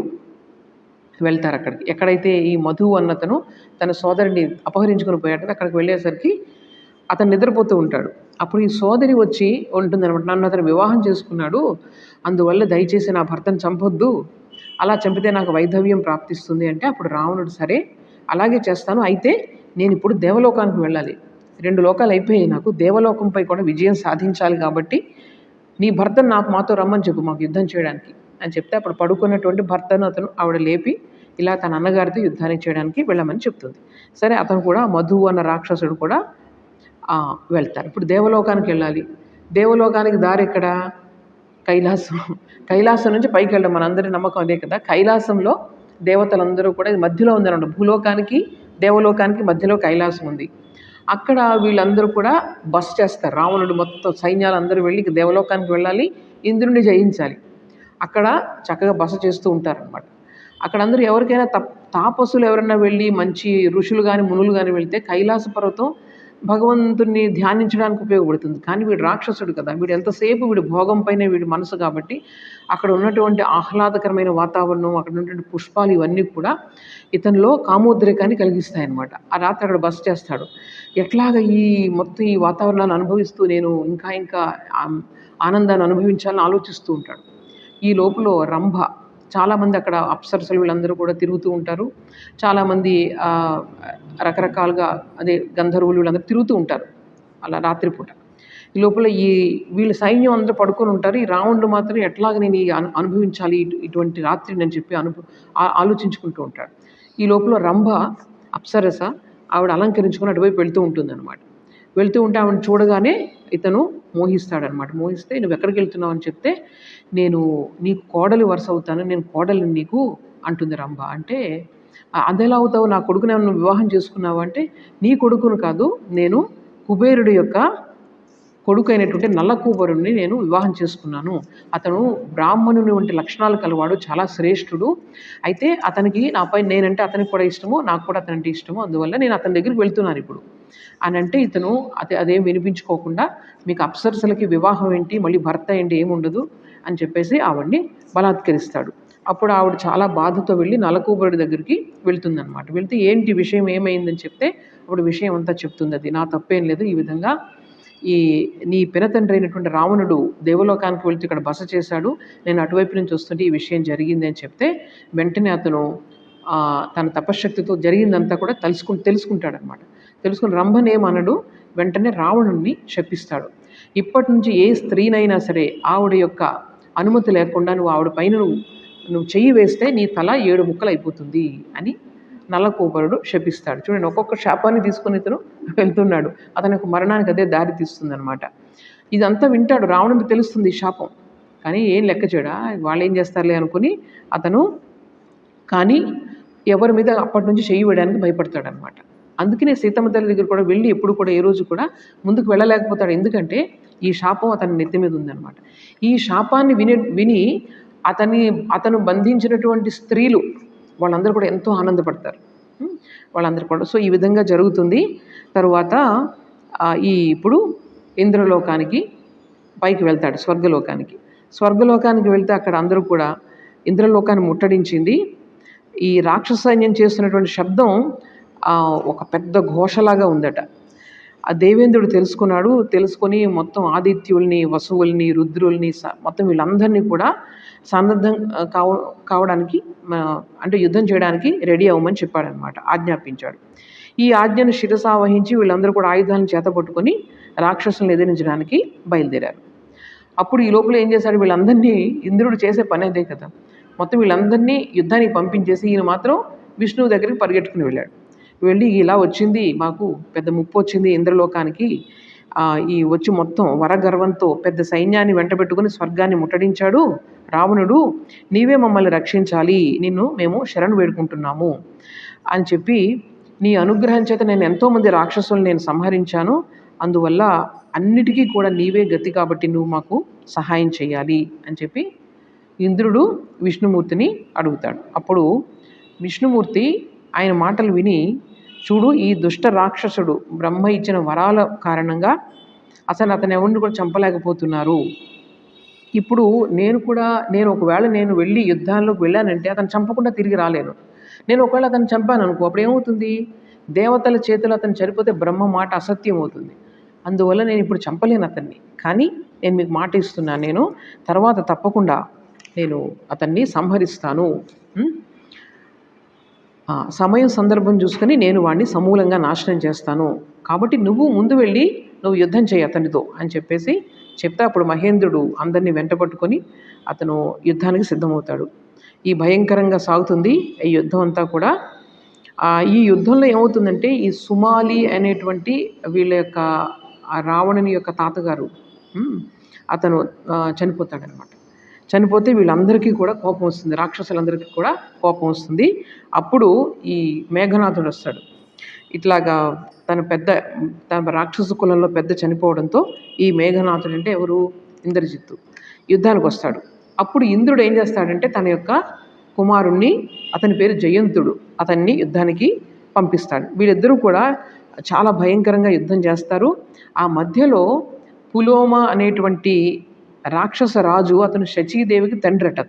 వెళ్తారు అక్కడికి, ఎక్కడైతే ఈ మధువు అన్నతను తన సోదరిని అపహరించుకొని పోయాడు. అక్కడికి వెళ్ళేసరికి అతను నిద్రపోతూ ఉంటాడు. అప్పుడు ఈ సోదరి వచ్చి ఉంటుందన్నమాట, నన్ను అతను వివాహం చేసుకున్నాడు, అందువల్ల దయచేసి నా భర్తను చంపొద్దు, అలా చంపితే నాకు వైధవ్యం ప్రాప్తిస్తుంది అంటే, అప్పుడు రావణుడు సరే అలాగే చేస్తాను, అయితే నేను ఇప్పుడు దేవలోకానికి వెళ్ళాలి, 2 లోకాలు అయిపోయాయి, నాకు దేవలోకంపై కూడా విజయం సాధించాలి, కాబట్టి నీ భర్తను మాతో రమ్మని చెప్పు, మాకు యుద్ధం చేయడానికి అని చెప్తే, అప్పుడు పడుకున్నటువంటి భర్తను ఆవిడ లేపి ఇలా తన అన్నగారితో యుద్ధానికి చేయడానికి వెళ్ళమని చెప్తుంది. సరే అతను కూడా, మధువు అన్న రాక్షసుడు కూడా వెళ్తారు. ఇప్పుడు దేవలోకానికి వెళ్ళాలి. దేవలోకానికి దారి ఎక్కడ? కైలాసం. కైలాసం నుంచి పైకి వెళ్ళడం మనందరి నమ్మకం అదే కదా. కైలాసంలో దేవతలందరూ కూడా మధ్యలో ఉందన్నమాట. భూలోకానికి దేవలోకానికి మధ్యలో కైలాసం ఉంది. అక్కడ వీళ్ళందరూ కూడా బస చేస్తారు. రావణుడు మొత్తం సైన్యాలు అందరూ వెళ్ళి దేవలోకానికి వెళ్ళాలి, ఇంద్రుడిని జయించాలి. అక్కడ చక్కగా బస చేస్తూ ఉంటారనమాట. అక్కడ అందరూ ఎవరికైనా తాపస్సులు ఎవరైనా వెళ్ళి, మంచి ఋషులు కానీ మునులు కానీ వెళ్తే కైలాస పర్వతం భగవంతుడిని ధ్యానించడానికి ఉపయోగపడుతుంది. కానీ వీడు రాక్షసుడు కదా, వీడు ఎంతసేపు వీడు భోగం పైన వీడి మనసు కాబట్టి అక్కడ ఉన్నటువంటి ఆహ్లాదకరమైన వాతావరణం, అక్కడ ఉన్నటువంటి పుష్పాలు ఇవన్నీ కూడా ఇతనిలో కామోద్రేకాన్ని కలిగిస్తాయన్నమాట. ఆ రాత్రి అక్కడ బస చేస్తాడు. ఎట్లాగ ఈ మొత్తం ఈ వాతావరణాన్ని అనుభవిస్తూ నేను ఇంకా ఆనందాన్ని అనుభవించాలని ఆలోచిస్తూ ఉంటాడు. ఈ లోపల రంభ, చాలామంది అక్కడ అప్సరసలు వీళ్ళందరూ కూడా తిరుగుతూ ఉంటారు. చాలామంది రకరకాలుగా అదే గంధర్వులు వీళ్ళందరూ తిరుగుతూ ఉంటారు అలా రాత్రిపూట. ఈ లోపల వీళ్ళ సైన్యం అందరూ పడుకొని ఉంటారు. ఈ రావణుడు మాత్రం ఎట్లాగ నేను అనుభవించాలి ఇటువంటి రాత్రిని అని చెప్పి ఆలోచించుకుంటూ ఉంటాడు. ఈ లోపల రంభ అప్సరస ఆవిడ అలంకరించుకొని అటువైపు వెళ్తూ ఉంటుందన్నమాట. వెళ్తూ ఉంటే ఆవిడని చూడగానే ఇతను మోహిస్తాడనమాట. మోహిస్తే, నువ్వు ఎక్కడికి వెళ్తున్నావు అని చెప్తే, నేను నీకు కోడలి వరుస అవుతాను, నేను కోడలిని నీకు అంటుంది రంభ. అంటే అదెలా అవుతావు, నా కొడుకుని నువ్వు వివాహం చేసుకున్నావు అంటే, నీ కొడుకును కాదు, నేను కుబేరుడి యొక్క కొడుకు అయినటువంటి నల్లకూబరుణ్ణి నేను వివాహం చేసుకున్నాను. అతను బ్రాహ్మణుని వంటి లక్షణాలు కలవాడు, చాలా శ్రేష్ఠుడు. అయితే అతనికి నాపై నేనంటే అతనికి కూడా ఇష్టము, నాకు కూడా అతనంటే ఇష్టము, అందువల్ల నేను అతని దగ్గరికి వెళ్తున్నాను ఇప్పుడు అని అంటే, ఇతను అదేం వినిపించుకోకుండా, మీకు అప్సరసలకి వివాహం ఏంటి, మళ్ళీ భర్త ఏంటి, ఏముండదు అని చెప్పేసి ఆవిడ్ని బలాత్కరిస్తాడు. అప్పుడు ఆవిడ చాలా బాధతో వెళ్ళి నలకూబరుడి దగ్గరికి వెళ్తుందనమాట. వెళ్తే ఏంటి విషయం ఏమైందని చెప్తే, అప్పుడు విషయం అంతా చెప్తుంది. అది నా తప్పేం లేదు, ఈ విధంగా నీ పినతండ్రి అయినటువంటి రావణుడు దేవలోకానికి వెళ్తూ ఇక్కడ బస చేశాడు, నేను అటువైపు నుంచి వస్తుంటే ఈ విషయం జరిగింది అని చెప్తే, వెంటనే అతను తన తపశ్శక్తితో జరిగిందంతా కూడా తెలుసుకుంటాడనమాట. తెలుసుకుని రంభనేమనడు, వెంటనే రావణుణ్ణి శపిస్తాడు. ఇప్పటి నుంచి ఏ స్త్రీనైనా సరే ఆవిడ యొక్క అనుమతి లేకుండా నువ్వు ఆవిడ పైన నువ్వు చెయ్యి వేస్తే నీ తల 7 ముక్కలు అయిపోతుంది అని నల్లకూబరుడు శపిస్తాడు. చూడండి, ఒక్కొక్క శాపాన్ని తీసుకొని ఇతను వెళ్తున్నాడు. అతని యొక్క మరణానికి అదే దారి తీస్తుంది అనమాట. ఇదంతా వింటాడు రావణుడికి, తెలుస్తుంది ఈ శాపం, కానీ ఏం లెక్క చేయడా, వాళ్ళు ఏం చేస్తారులే అనుకుని అతను కానీ ఎవరి మీద అప్పటి నుంచి చెయ్యి వేయడానికి భయపడతాడనమాట. అందుకనే సీతమ్మ తల్లి దగ్గర కూడా వెళ్ళి ఎప్పుడు కూడా ఏ రోజు కూడా ముందుకు వెళ్ళలేకపోతాడు. ఎందుకంటే ఈ శాపం అతని నెత్తి మీద ఉందన్నమాట. ఈ శాపాన్ని విని అతను బంధించినటువంటి స్త్రీలు వాళ్ళందరూ కూడా ఎంతో ఆనందపడతారు. వాళ్ళందరూ కూడా సో ఈ విధంగా జరుగుతుంది. తరువాత ఇప్పుడు ఇంద్రలోకానికి పైకి వెళ్తాడు, స్వర్గలోకానికి వెళ్తే అక్కడ అందరూ కూడా ఇంద్రలోకాన్ని ముట్టడించింది. ఈ రాక్షస సైన్యం చేస్తున్నటువంటి శబ్దం ఒక పెద్ద ఘోషలాగా ఉందట. ఆ దేవేంద్రుడు తెలుసుకొని మొత్తం ఆదిత్యుల్ని, వసువుల్ని, రుద్రుల్ని మొత్తం వీళ్ళందరినీ కూడా సన్నద్ధం కావడానికి అంటే యుద్ధం చేయడానికి రెడీ అవ్వమని చెప్పాడనమాట, ఆజ్ఞాపించాడు. ఈ ఆజ్ఞను శిరసావహించి వీళ్ళందరూ కూడా ఆయుధాలను చేతపట్టుకొని రాక్షసులను ఎదిరించడానికి బయలుదేరారు. అప్పుడు ఈ లోపల ఏం చేశాడు, వీళ్ళందరినీ ఇంద్రుడు చేసే పని అదే కదా, మొత్తం వీళ్ళందరినీ యుద్ధానికి పంపించేసి ఈయన మాత్రం విష్ణువు దగ్గరికి పరిగెట్టుకుని వెళ్ళి ఇలా వచ్చింది, మాకు పెద్ద ముప్పు వచ్చింది ఇంద్రలోకానికి, ఈ వచ్చి మొత్తం వరగర్వంతో పెద్ద సైన్యాన్ని వెంటబెట్టుకుని స్వర్గాన్ని ముట్టడించాడు రావణుడు, నీవే మమ్మల్ని రక్షించాలి, మేము శరణు వేడుకుంటున్నాము అని చెప్పి, నీ అనుగ్రహం చేత నేను ఎంతోమంది రాక్షసులను నేను సంహరించాను, అందువల్ల అన్నిటికీ కూడా నీవే గతి కాబట్టి నువ్వు మాకు సహాయం చేయాలి అని చెప్పి ఇంద్రుడు విష్ణుమూర్తిని అడుగుతాడు. అప్పుడు విష్ణుమూర్తి ఆయన మాటలు విని, చూడు ఈ దుష్ట రాక్షసుడు బ్రహ్మ ఇచ్చిన వరాల కారణంగా అసలు అతను ఎవరిని కూడా చంపలేకపోతున్నారు. ఇప్పుడు నేను ఒకవేళ వెళ్ళి యుద్ధాల్లోకి వెళ్ళానంటే అతను చంపకుండా తిరిగి రాలేను. నేను ఒకవేళ అతను చంపాను అనుకో, అప్పుడు ఏమవుతుంది, దేవతల చేతిలో అతను చనిపోతే బ్రహ్మ మాట అసత్యం అవుతుంది. అందువల్ల నేను ఇప్పుడు చంపలేను అతన్ని, కానీ నేను మీకు మాట ఇస్తున్నాను, నేను తర్వాత తప్పకుండా నేను అతన్ని సంహరిస్తాను. సమయం సందర్భం చూసుకొని నేను వాడిని సమూలంగా నాశనం చేస్తాను, కాబట్టి నువ్వు ముందు వెళ్ళి నువ్వు యుద్ధం చేయి అతనితో అని చెప్తే అప్పుడు మహేంద్రుడు అందరినీ వెంటపట్టుకొని అతను యుద్ధానికి సిద్ధమవుతాడు. ఈ భయంకరంగా సాగుతుంది ఈ యుద్ధం అంతా కూడా. ఈ యుద్ధంలో ఏమవుతుందంటే ఈ సుమాలి అనేటువంటి వీళ్ళ యొక్క రావణుని యొక్క తాతగారు అతను చనిపోతాడనమాట. చనిపోతే వీళ్ళందరికీ కూడా కోపం వస్తుంది, రాక్షసులందరికీ కూడా కోపం వస్తుంది. అప్పుడు ఈ మేఘనాథుడు వస్తాడు. ఇట్లాగా తన రాక్షస కులంలో పెద్ద చనిపోవడంతో ఈ మేఘనాథుడు అంటే ఎవరు, ఇంద్రజిత్తు యుద్ధానికి వస్తాడు. అప్పుడు ఇంద్రుడు ఏం చేస్తాడంటే తన యొక్క కుమారుణ్ణి, అతని పేరు జయంతుడు, అతన్ని యుద్ధానికి పంపిస్తాడు. వీళ్ళిద్దరూ కూడా చాలా భయంకరంగా యుద్ధం చేస్తారు. ఆ మధ్యలో పులోమ అనేటువంటి రాక్షస రాజు, అతను శచీదేవికి తండ్రట,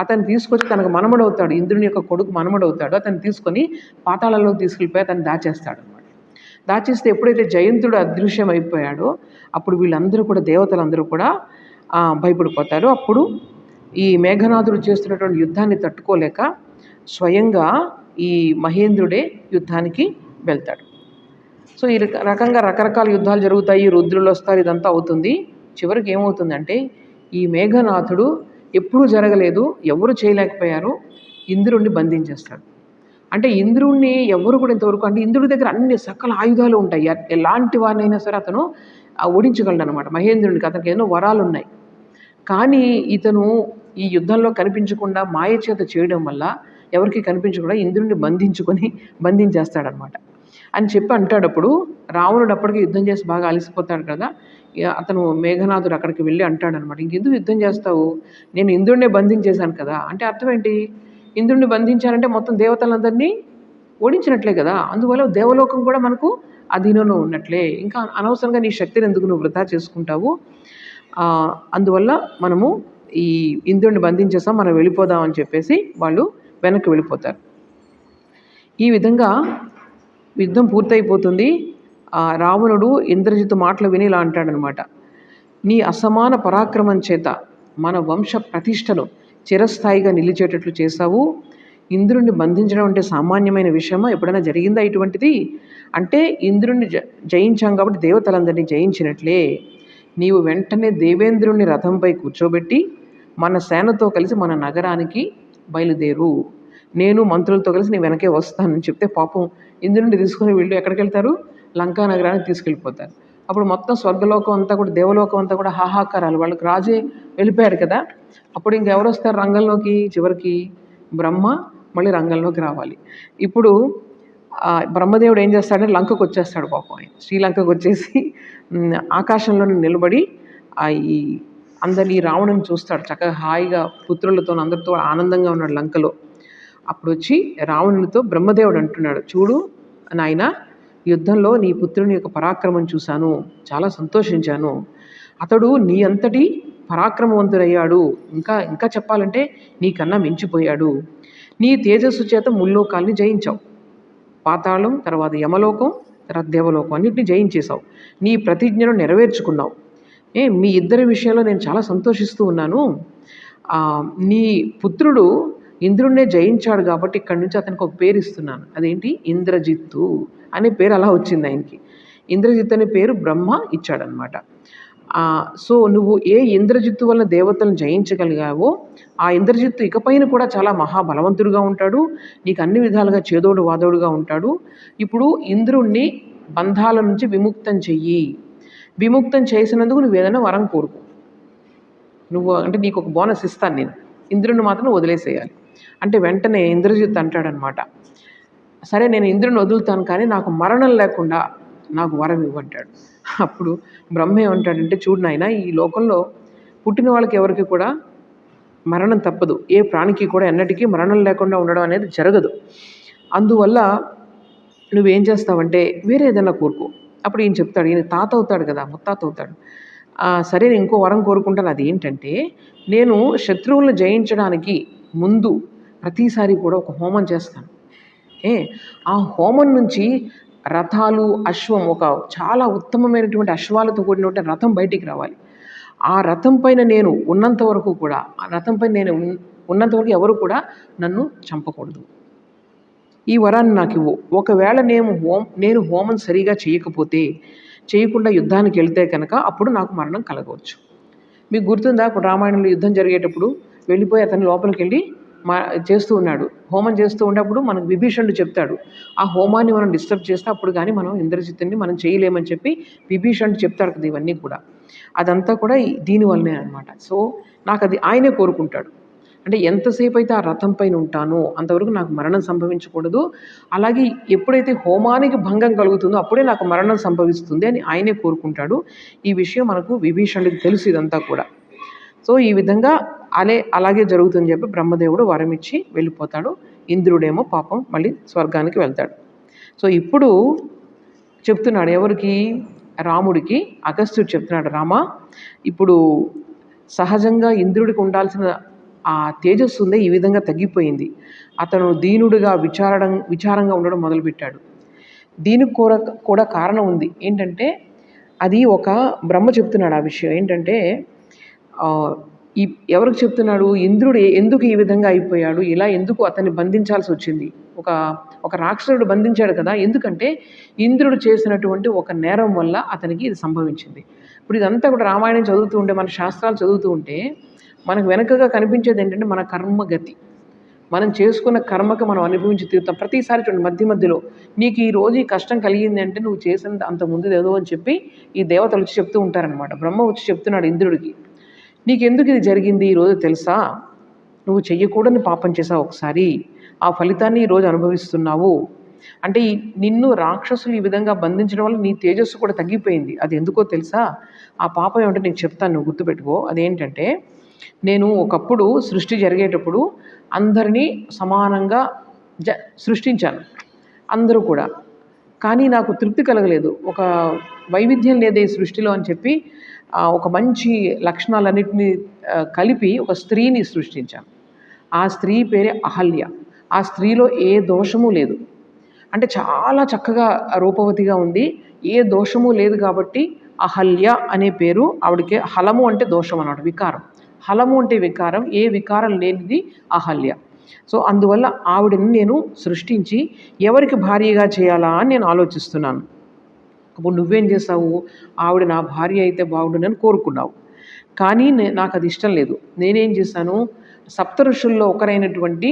అతను తీసుకొచ్చి తనకు మనమడవుతాడు, ఇంద్రుని యొక్క కొడుకు మనమడవుతాడు, అతను తీసుకొని పాతాళంలోకి తీసుకెళ్ళిపోయి అతను దాచేస్తాడు అనమాట. దాచేస్తే ఎప్పుడైతే జయంతుడు అదృశ్యం అయిపోయాడో అప్పుడు వీళ్ళందరూ కూడా దేవతలందరూ కూడా భయపడిపోతారు. అప్పుడు ఈ మేఘనాథుడు చేస్తున్నటువంటి యుద్ధాన్ని తట్టుకోలేక స్వయంగా ఈ మహేంద్రుడే యుద్ధానికి వెళ్తాడు. సో ఈ రకంగా రకరకాల యుద్ధాలు జరుగుతాయి, రుద్రులు వస్తారు, ఇదంతా అవుతుంది. చివరికి ఏమవుతుందంటే ఈ మేఘనాథుడు ఎప్పుడూ జరగలేదు, ఎవరు చేయలేకపోయారు, ఇంద్రుణ్ణి బంధించేస్తాడు. అంటే ఇంద్రుణ్ణి ఎవరు కూడా ఇంతవరకు, అంటే ఇంద్రుడి దగ్గర అన్ని సకల ఆయుధాలు ఉంటాయి, ఎలాంటి వారినైనా సరే అతను ఓడించగలడు అనమాట మహేంద్రునికి. అతనికి ఎన్నో వరాలు ఉన్నాయి, కానీ ఇతను ఈ యుద్ధంలో కనిపించకుండా మాయ చేత చేయడం వల్ల ఎవరికి కనిపించకుండా ఇంద్రుడిని బంధించేస్తాడనమాట అని చెప్పి అంటాడు. అప్పుడు రావణుడు అప్పటికి యుద్ధం చేసి బాగా అలసిపోతాడు కదా, అతను మేఘనాథుడు అక్కడికి వెళ్ళి అంటాడనమాట, ఇంకెందుకు యుద్ధం చేస్తావు, నేను ఇంద్రుడినే బంధించేశాను కదా. అంటే అర్థం ఏంటి, ఇంద్రుడిని బంధించారంటే మొత్తం దేవతలందరినీ ఓడించినట్లే కదా, అందువల్ల దేవలోకం కూడా మనకు అధీనంలో ఉన్నట్లే, ఇంకా అనవసరంగా నీ శక్తిని ఎందుకు నువ్వు వృధా చేసుకుంటావు, అందువల్ల మనము ఈ ఇంద్రుడిని బంధించేస్తాం, మనం వెళ్ళిపోదాం అని చెప్పేసి వాళ్ళు వెనక్కి వెళ్ళిపోతారు. ఈ విధంగా యుద్ధం పూర్తయిపోతుంది. రావణుడు ఇంద్రజిత్తు మాటలు విని ఇలా అంటాడనమాట, నీ అసమాన పరాక్రమం చేత మన వంశ ప్రతిష్టను చిరస్థాయిగా నిలిచేటట్లు చేశావు. ఇంద్రుణ్ణి బంధించడం అంటే సామాన్యమైన విషయమా, ఎప్పుడైనా జరిగిందా ఇటువంటిది, అంటే ఇంద్రుణ్ణి జయించాం కాబట్టి దేవతలందరినీ జయించినట్లే. నీవు వెంటనే దేవేంద్రుణ్ణి రథంపై కూర్చోబెట్టి మన సేనతో కలిసి మన నగరానికి బయలుదేరు, నేను మంత్రులతో కలిసి నీ వెనకే వస్తానని చెప్తే పాపం ఇంద్రుడిని తీసుకుని వీళ్ళు ఎక్కడికి వెళ్తారు, లంకా నగరానికి తీసుకెళ్ళిపోతారు. అప్పుడు మొత్తం స్వర్గలోకం అంతా కూడా, దేవలోకం అంతా కూడా హాహాకారాలు, వాళ్ళకి రాజే వెళ్ళిపోయాడు కదా. అప్పుడు ఇంకెవరు వస్తారు రంగంలోకి, చివరికి బ్రహ్మ మళ్ళీ రంగంలోకి రావాలి. ఇప్పుడు బ్రహ్మదేవుడు ఏం చేస్తాడంటే లంకకు వచ్చేస్తాడు పాపం ఆయన. శ్రీలంకకు వచ్చేసి ఆకాశంలోనే నిలబడి ఈ అందరినీ రావణుని చూస్తాడు. చక్కగా హాయిగా పుత్రులతో అందరితో ఆనందంగా ఉన్నాడు లంకలో. అప్పుడు వచ్చి రావణునితో బ్రహ్మదేవుడు అంటున్నాడు, చూడు నాయనా, యుద్ధంలో నీ పుత్రుని యొక్క పరాక్రమం చూశాను, చాలా సంతోషించాను. అతడు నీ అంతటి పరాక్రమవంతుడయ్యాడు. ఇంకా ఇంకా చెప్పాలంటే నీకన్నా మించిపోయాడు. నీ తేజస్సు చేత ముల్లోకాల్ని జయించావు. పాతాళం, తర్వాత యమలోకం, తర్వాత దేవలోకం అన్నింటినీ జయించేశావు. నీ ప్రతిజ్ఞను నెరవేర్చుకున్నావు. మీ ఇద్దరి విషయంలో నేను చాలా సంతోషిస్తూ ఉన్నాను. నీ పుత్రుడు ఇంద్రుడినే జయించాడు కాబట్టి ఇక్కడి నుంచి అతనికి ఒక పేరు ఇస్తున్నాను. అదేంటి? ఇంద్రజిత్తు అనే పేరు అలా వచ్చింది ఆయనకి. ఇంద్రజిత్తు అనే పేరు బ్రహ్మ ఇచ్చాడనమాట. సో నువ్వు ఏ ఇంద్రజిత్తు వల్ల దేవతలను జయించగలిగావో ఆ ఇంద్రజిత్తు ఇకపైన కూడా చాలా మహాబలవంతుడుగా ఉంటాడు. నీకు అన్ని విధాలుగా చేదోడు వాదోడుగా ఉంటాడు. ఇప్పుడు ఇంద్రుణ్ణి బంధాల నుంచి విముక్తం చెయ్యి. విముక్తం చేసినందుకు నువ్వు ఏదైనా వరం కోరుకో. అంటే నీకు ఒక బోనస్ ఇస్తాను నేను, ఇంద్రుడిని మాత్రం వదిలేసేయాలి అంటే వెంటనే ఇంద్రజిత్ అంటాడనమాట, సరే నేను ఇంద్రుని వదులుతాను కానీ నాకు మరణం లేకుండా నాకు వరం ఇవ్వంటాడు. అప్పుడు బ్రహ్మ ఏమంటాడంటే, చూడు నాయన, ఈ లోకంలో పుట్టిన వాళ్ళకి ఎవరికి కూడా మరణం తప్పదు. ఏ ప్రాణికి కూడా ఎన్నటికీ మరణం లేకుండా ఉండడం అనేది జరగదు. అందువల్ల నువ్వేం చేస్తావంటే వేరే ఏదైనా కోరుకో. అప్పుడు ఈయన చెప్తాడు, ఈయన తాత అవుతాడు కదా, ముత్తాత అవుతాడు. సరే నేను ఇంకో వరం కోరుకుంటాను. అదేంటంటే, నేను శత్రువులను జయించడానికి ముందు ప్రతిసారి కూడా ఒక హోమం చేస్తాను. ఆ హోమం నుంచి రథాలు, అశ్వం, ఒక చాలా ఉత్తమమైనటువంటి అశ్వాలతో కూడినటువంటి రథం బయటికి రావాలి. ఆ రథం పైన నేను ఉన్నంత వరకు కూడా, ఆ రథం పైన నేను ఉన్నంతవరకు ఎవరు కూడా నన్ను చంపకూడదు. ఈ వరాన్ని నాకు ఇవ్వు. ఒకవేళ నేను హోమం సరిగా చేయకుండా యుద్ధానికి వెళ్తే కనుక అప్పుడు నాకు మరణం కలగవచ్చు. మీకు గుర్తుందా, ఇప్పుడు రామాయణంలో యుద్ధం జరిగేటప్పుడు వెళ్ళిపోయి అతను లోపలికి వెళ్ళి చేస్తూ ఉన్నాడు, హోమం చేస్తూ ఉన్నప్పుడు మనకు విభీషణుడు చెప్తాడు, ఆ హోమాన్ని మనం డిస్టర్బ్ చేస్తే అప్పుడు కానీ మనం ఇంద్రజిత్తుని మనం చేయలేమని చెప్పి విభీషణుడు చెప్తాడు కదా. ఇవన్నీ కూడా అదంతా కూడా దీనివల్లనే అనమాట. సో నాకు అది ఆయనే కోరుకుంటాడు. అంటే ఎంతసేపు అయితే ఆ రథం పైన ఉంటానో అంతవరకు నాకు మరణం సంభవించకూడదు. అలాగే ఎప్పుడైతే హోమానికి భంగం కలుగుతుందో అప్పుడే నాకు మరణం సంభవిస్తుంది అని ఆయనే కోరుకుంటాడు. ఈ విషయం మనకు విభీషణుడికి తెలుసు ఇదంతా కూడా. సో ఈ విధంగా అలాగే జరుగుతుందని చెప్పి బ్రహ్మదేవుడు వరం ఇచ్చి వెళ్ళిపోతాడు. ఇంద్రుడేమో పాపం మళ్ళీ స్వర్గానికి వెళ్తాడు. సో ఇప్పుడు చెప్తున్నాడు ఎవరికి? రాముడికి అగస్త్యుడు చెప్తున్నాడు, రామ, ఇప్పుడు సహజంగా ఇంద్రుడికి ఉండాల్సిన ఆ తేజస్సు ఉందే ఈ విధంగా తగ్గిపోయింది. అతను దీనుడిగా విచారంగా ఉండడం మొదలుపెట్టాడు. దీనికి కూడా కారణం ఉంది. ఏంటంటే అది ఒక బ్రహ్మ చెప్తున్నాడు ఆ విషయం. ఏంటంటే ఎవరికి చెప్తున్నాడు? ఇంద్రుడు ఎందుకు ఈ విధంగా అయిపోయాడు, ఇలా ఎందుకు అతన్ని బంధించాల్సి వచ్చింది? ఒక రాక్షసుడు బంధించాడు కదా. ఎందుకంటే ఇంద్రుడు చేసినటువంటి ఒక నేరం వల్ల అతనికి ఇది సంభవించింది. ఇప్పుడు ఇదంతా కూడా రామాయణం చదువుతూ ఉంటే, మన శాస్త్రాలు చదువుతూ ఉంటే మనకు వెనకగా కనిపించేది ఏంటంటే మన కర్మగతి. మనం చేసుకున్న కర్మకు మనం అనుభవించి తీరుతాం. ప్రతిసారి చూడండి, మధ్యలో నీకు ఈ రోజు ఈ కష్టం కలిగింది అంటే నువ్వు చేసినది అంత ముందు ఏదో అని చెప్పి ఈ దేవతలు వచ్చి చెప్తూ ఉంటారనమాట. బ్రహ్మ వచ్చి చెప్తున్నాడు ఇంద్రుడికి, నీకెందుకు ఇది జరిగింది ఈరోజు తెలుసా? నువ్వు చెయ్యకూడని పాపం చేసావు ఒకసారి, ఆ ఫలితాన్ని ఈరోజు అనుభవిస్తున్నావు. అంటే నిన్ను రాక్షసులు ఈ విధంగా బంధించడం వల్ల నీ తేజస్సు కూడా తగ్గిపోయింది. అది ఎందుకో తెలుసా? ఆ పాపం ఏమంటే నీకు చెప్తాను, నువ్వు గుర్తుపెట్టుకో. అదేంటంటే, నేను ఒకప్పుడు సృష్టి జరిగేటప్పుడు అందరినీ సమానంగా సృష్టించాను, అందరూ కూడా. కానీ నాకు తృప్తి కలగలేదు, ఒక వైవిధ్యం లేదు ఈ సృష్టిలో అని చెప్పి ఒక మంచి లక్షణాలన్నింటినీ కలిపి ఒక స్త్రీని సృష్టించాను. ఆ స్త్రీ పేరే అహల్య. ఆ స్త్రీలో ఏ దోషము లేదు. అంటే చాలా చక్కగా రూపవతిగా ఉంది, ఏ దోషము లేదు. కాబట్టి అహల్య అనే పేరు ఆవిడకి. హలము అంటే దోషం అన్నమాట, వికారం. హలము అంటే వికారం, ఏ వికారం లేనిది అహల్య. సో అందువల్ల ఆవిడని నేను సృష్టించి ఎవరికి భార్యగా చేయాలా అని నేను ఆలోచిస్తున్నాను. అప్పుడు నువ్వేం చేసావు? ఆవిడ నా భార్య అయితే బాగుండునని కోరుకున్నావు. కానీ నాకు అది ఇష్టం లేదు. నేనేం చేశాను? సప్త ఋషుల్లో ఒకరైనటువంటి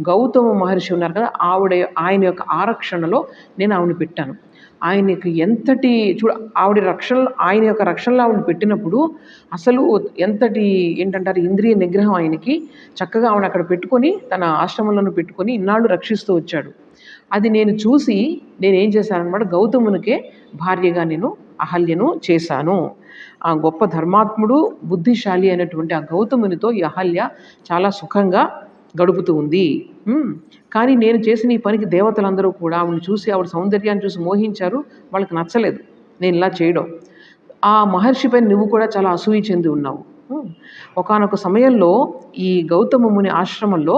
గౌతమ మహర్షి ఉన్నారు కదా, ఆయన యొక్క ఆరక్షణలో నేను ఆవిడని పెట్టాను. ఆయనకి ఎంతటి ఆయన యొక్క రక్షణలో ఆవిడని పెట్టినప్పుడు అసలు ఎంతటి ఏంటంటారు ఇంద్రియ నిగ్రహం ఆయనకి. చక్కగా ఆవిడ అక్కడ పెట్టుకొని తన ఆశ్రమంలోనూ పెట్టుకొని ఇన్నాళ్ళు రక్షిస్తూ వచ్చాడు. అది నేను చూసి నేనేం చేశానన్నమాట, గౌతమునికే భార్యగా నేను అహల్యను చేశాను. ఆ గొప్ప ధర్మాత్ముడు, బుద్ధిశాలి అయినటువంటి ఆ గౌతమునితో ఈ అహల్య చాలా సుఖంగా గడుపుతూ ఉంది. కానీ నేను చేసిన ఈ పనికి దేవతలందరూ కూడా ఆవిడని చూసి, ఆవిడ సౌందర్యాన్ని చూసి మోహించారు. వాళ్ళకి నచ్చలేదు నేను ఇలా చేయడం. ఆ మహర్షి పైన నువ్వు కూడా చాలా అసూయ చెంది ఉన్నావు. ఒకానొక సమయంలో ఈ గౌతమ ముని ఆశ్రమంలో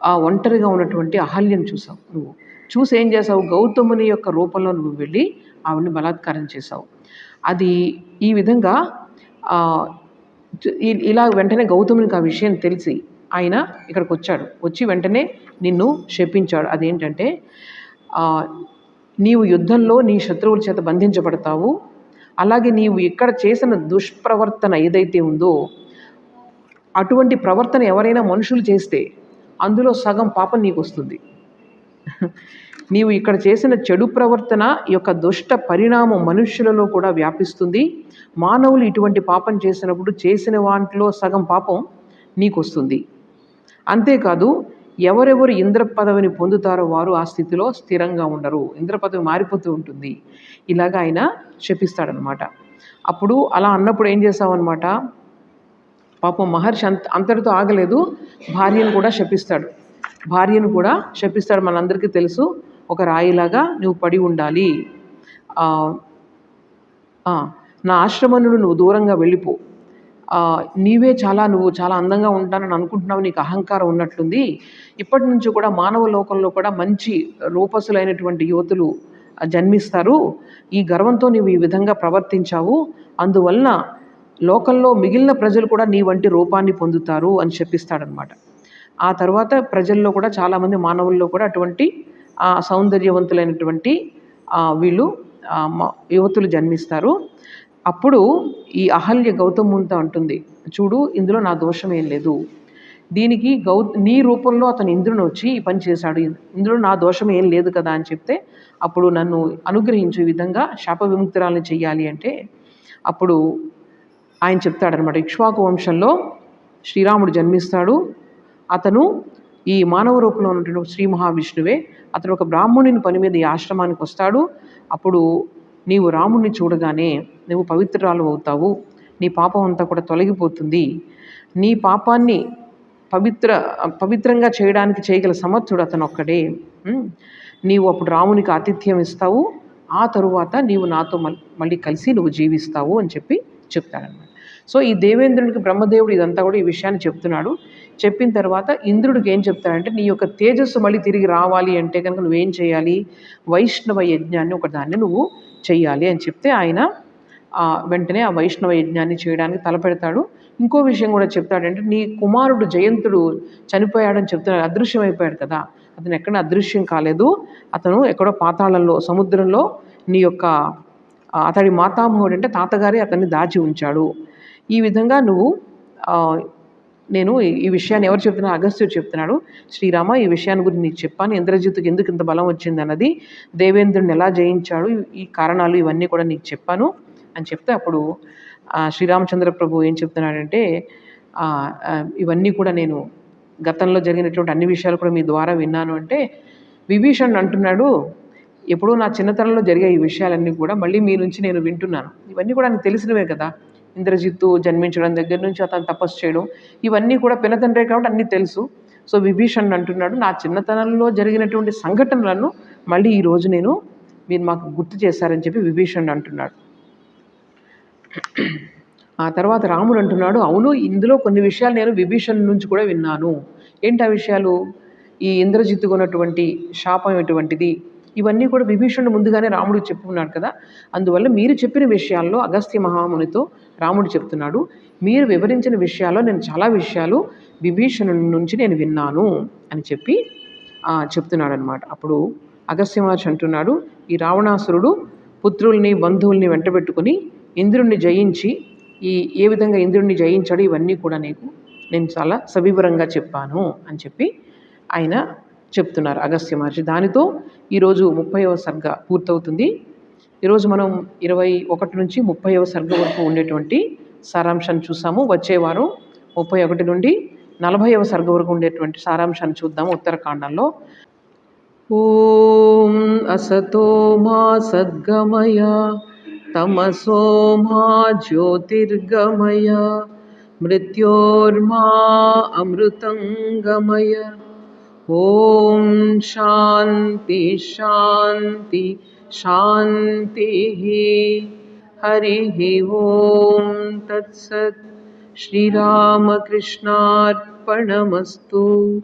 ఆ ఒంటరిగా ఉన్నటువంటి అహల్యను చూసావు. నువ్వు చూసి ఏం చేసావు, గౌతముని యొక్క రూపంలో నువ్వు వెళ్ళి ఆవిడని బలాత్కారం చేశావు. అది ఈ విధంగా ఇలా వెంటనే గౌతమునికి ఆ విషయం తెలిసి ఆయన ఇక్కడికి వచ్చాడు. వచ్చి వెంటనే నిన్ను శపించాడు. అదేంటంటే, నీవు యుద్ధంలో నీ శత్రువుల చేత బంధించబడతావు. అలాగే నీవు ఇక్కడ చేసిన దుష్ప్రవర్తన ఏదైతే ఉందో, అటువంటి ప్రవర్తన ఎవరైనా మనుషులు చేస్తే అందులో సగం పాపం నీకు వస్తుంది. నీవు ఇక్కడ చేసిన చెడు ప్రవర్తన యొక్క దుష్ట పరిణామం మనుష్యులలో కూడా వ్యాపిస్తుంది. మానవులు ఇటువంటి పాపం చేసినప్పుడు చేసిన వాటిలో సగం పాపం నీకు వస్తుంది. అంతేకాదు, ఎవరెవరు ఇంద్ర పదవిని పొందుతారో వారు ఆ స్థితిలో స్థిరంగా ఉండరు. ఇంద్ర పదవి మారిపోతూ ఉంటుంది. ఇలాగ ఆయన శపిస్తాడనమాట. అప్పుడు అలా అన్నప్పుడు ఏం చేసావన్నమాట, పాపం మహర్షి అంతటితో ఆగలేదు, భార్యను కూడా శపిస్తాడు. మనందరికీ తెలుసు, ఒక రాయిలాగా నువ్వు పడి ఉండాలి, నా ఆశ్రమం నుండి నువ్వు దూరంగా వెళ్ళిపో, నువ్వు చాలా అందంగా ఉంటానని అనుకుంటున్నావు, నీకు అహంకారం ఉన్నట్లుంది. ఇప్పటి నుంచి కూడా మానవ లోకంలో కూడా మంచి రూపసులైనటువంటి యువతులు జన్మిస్తారు. ఈ గర్వంతో నీవు ఈ విధంగా ప్రవర్తించావు, అందువలన లోకంలో మిగిలిన ప్రజలు కూడా నీ వంటి రూపాన్ని పొందుతారు అని చెప్పిస్తాడనమాట. ఆ తర్వాత ప్రజల్లో కూడా చాలామంది మానవుల్లో కూడా అటువంటి సౌందర్యవంతులైనటువంటి వీళ్ళు యువతులు జన్మిస్తారు. అప్పుడు ఈ అహల్య గౌతమునితో అంటుంది, చూడు, ఇందులో నా దోషం ఏం లేదు. దీనికి నీ రూపంలో అతను ఇంద్రుని వచ్చి ఈ పని చేశాడు, ఇందులో నా దోషం ఏం లేదు కదా అని చెప్తే, అప్పుడు నన్ను అనుగ్రహించు, ఈ విధంగా శాప విముక్తురాలను చెయ్యాలి అంటే అప్పుడు ఆయన చెప్తాడనమాట, ఇక్ష్వాకు వంశంలో శ్రీరాముడు జన్మిస్తాడు. అతను ఈ మానవ రూపంలో ఉన్నటువంటి శ్రీ మహావిష్ణువే. అతను ఒక బ్రాహ్మణుని పని మీద ఈ ఆశ్రమానికి వస్తాడు. అప్పుడు నీవు రాముడిని చూడగానే నువ్వు పవిత్రురాలు అవుతావు, నీ పాపం అంతా కూడా తొలగిపోతుంది. నీ పాపాన్ని పవిత్రంగా చేయడానికి చేయగల సమర్థుడు అతను ఒక్కడే. నీవు అప్పుడు రామునికి ఆతిథ్యం ఇస్తావు, ఆ తరువాత నీవు నాతో మళ్ళీ కలిసి నువ్వు జీవిస్తావు అని చెప్తాడనమాట. సో ఈ దేవేంద్రునికి బ్రహ్మదేవుడు ఇదంతా కూడా ఈ విషయాన్ని చెప్తున్నాడు. చెప్పిన తర్వాత ఇంద్రుడికి ఏం చెప్తాడంటే, నీ యొక్క తేజస్సు మళ్ళీ తిరిగి రావాలి అంటే కనుక నువ్వేం చేయాలి, వైష్ణవ యజ్ఞాన్ని ఒకదాన్ని నువ్వు చెయ్యాలి అని చెప్తే ఆయన వెంటనే ఆ వైష్ణవ యజ్ఞాన్ని చేయడానికి తలపెడతాడు. ఇంకో విషయం కూడా చెప్తాడంటే, నీ కుమారుడు జయంతుడు చనిపోయాడని చెప్తున్నాడు, అదృశ్యమైపోయాడు కదా, అతను ఎక్కడ అదృశ్యం కాలేదు, అతను ఎక్కడో పాతాళంలో సముద్రంలో నీ యొక్క అతడి మాతామహుడు అంటే తాతగారి అతన్ని దాచి ఉంచాడు. ఈ విధంగా నువ్వు నేను ఈ విషయాన్ని ఎవరు చెప్తున్నా, అగస్త్యుడు చెప్తున్నాడు, శ్రీరామ ఈ విషయాన్ని గురించి నీకు చెప్పాను, ఇంద్రజిత్తుకి ఎందుకు ఇంత బలం వచ్చింది అన్నది, దేవేంద్రుడిని ఎలా జయించాడు, ఈ కారణాలు ఇవన్నీ కూడా నీకు చెప్పాను అని చెప్తే, అప్పుడు శ్రీరామచంద్ర ప్రభు ఏం చెప్తున్నాడంటే, ఇవన్నీ కూడా నేను గతంలో జరిగినటువంటి అన్ని విషయాలు కూడా మీ ద్వారా విన్నాను అంటే, విభీషణుడు అంటున్నాడు, ఎప్పుడూ నా చిన్నతనంలో జరిగే ఈ విషయాలన్నీ కూడా మళ్ళీ మీ నుంచి నేను వింటున్నాను, ఇవన్నీ కూడా నాకు తెలిసినవే కదా, ఇంద్రజిత్తు జన్మించడం దగ్గర నుంచి అతను తపస్సు చేయడం ఇవన్నీ కూడా పినతండ్రే కాబట్టి అన్నీ తెలుసు. సో విభీషణుడు అంటున్నాడు, నా చిన్నతనంలో జరిగినటువంటి సంఘటనలను మళ్ళీ ఈరోజు మీరు మాకు గుర్తు చేశారని చెప్పి విభీషణుడు అంటున్నాడు. ఆ తర్వాత రాముడు అంటున్నాడు, అవును, ఇందులో కొన్ని విషయాలు నేను విభీషణుడి నుంచి కూడా విన్నాను. ఏంటి ఆ విషయాలు, ఈ ఇంద్రజిత్తుకున్నటువంటి శాపం ఎటువంటిది, ఇవన్నీ కూడా విభీషణుడు ముందుగానే రాముడికి చెప్పుకున్నాడు కదా. అందువల్ల మీరు చెప్పిన విషయాల్లో అగస్త్య మహామునితో రాముడు చెప్తున్నాడు, మీరు వివరించిన విషయాల్లో నేను చాలా విషయాలు విభీషణుడి నుంచి నేను విన్నాను అని చెప్తున్నాడు అనమాట. అప్పుడు అగస్త్య మహర్షి అంటున్నాడు, ఈ రావణాసురుడు పుత్రుల్ని బంధువుల్ని వెంటబెట్టుకుని ఇంద్రుణ్ణి జయించి ఏ విధంగా ఇంద్రుణ్ణి జయించాడు ఇవన్నీ కూడా నేను చాలా సవివరంగా చెప్పాను అని చెప్పి ఆయన చెప్తున్నారు అగస్త్య మహర్షి. దానితో ఈరోజు 30వ సర్గ పూర్తవుతుంది. ఈరోజు మనం 21 నుంచి 30వ సర్గ వరకు ఉండేటువంటి సారాంశాన్ని చూసాము. వచ్చే వారం 31 నుండి 40వ సర్గ వరకు ఉండేటువంటి సారాంశాన్ని చూద్దాము ఉత్తరకాండంలో. ॐ असतो मा सद्गमय तमसो मा ज्योतिर्गमय मृत्योर्मा अमृतङ्गमय। ॐ शान्ति शान्ति शान्तिः। हरिः ॐ तत्सत्। श्रीरामकृष्णार्पणमस्तु।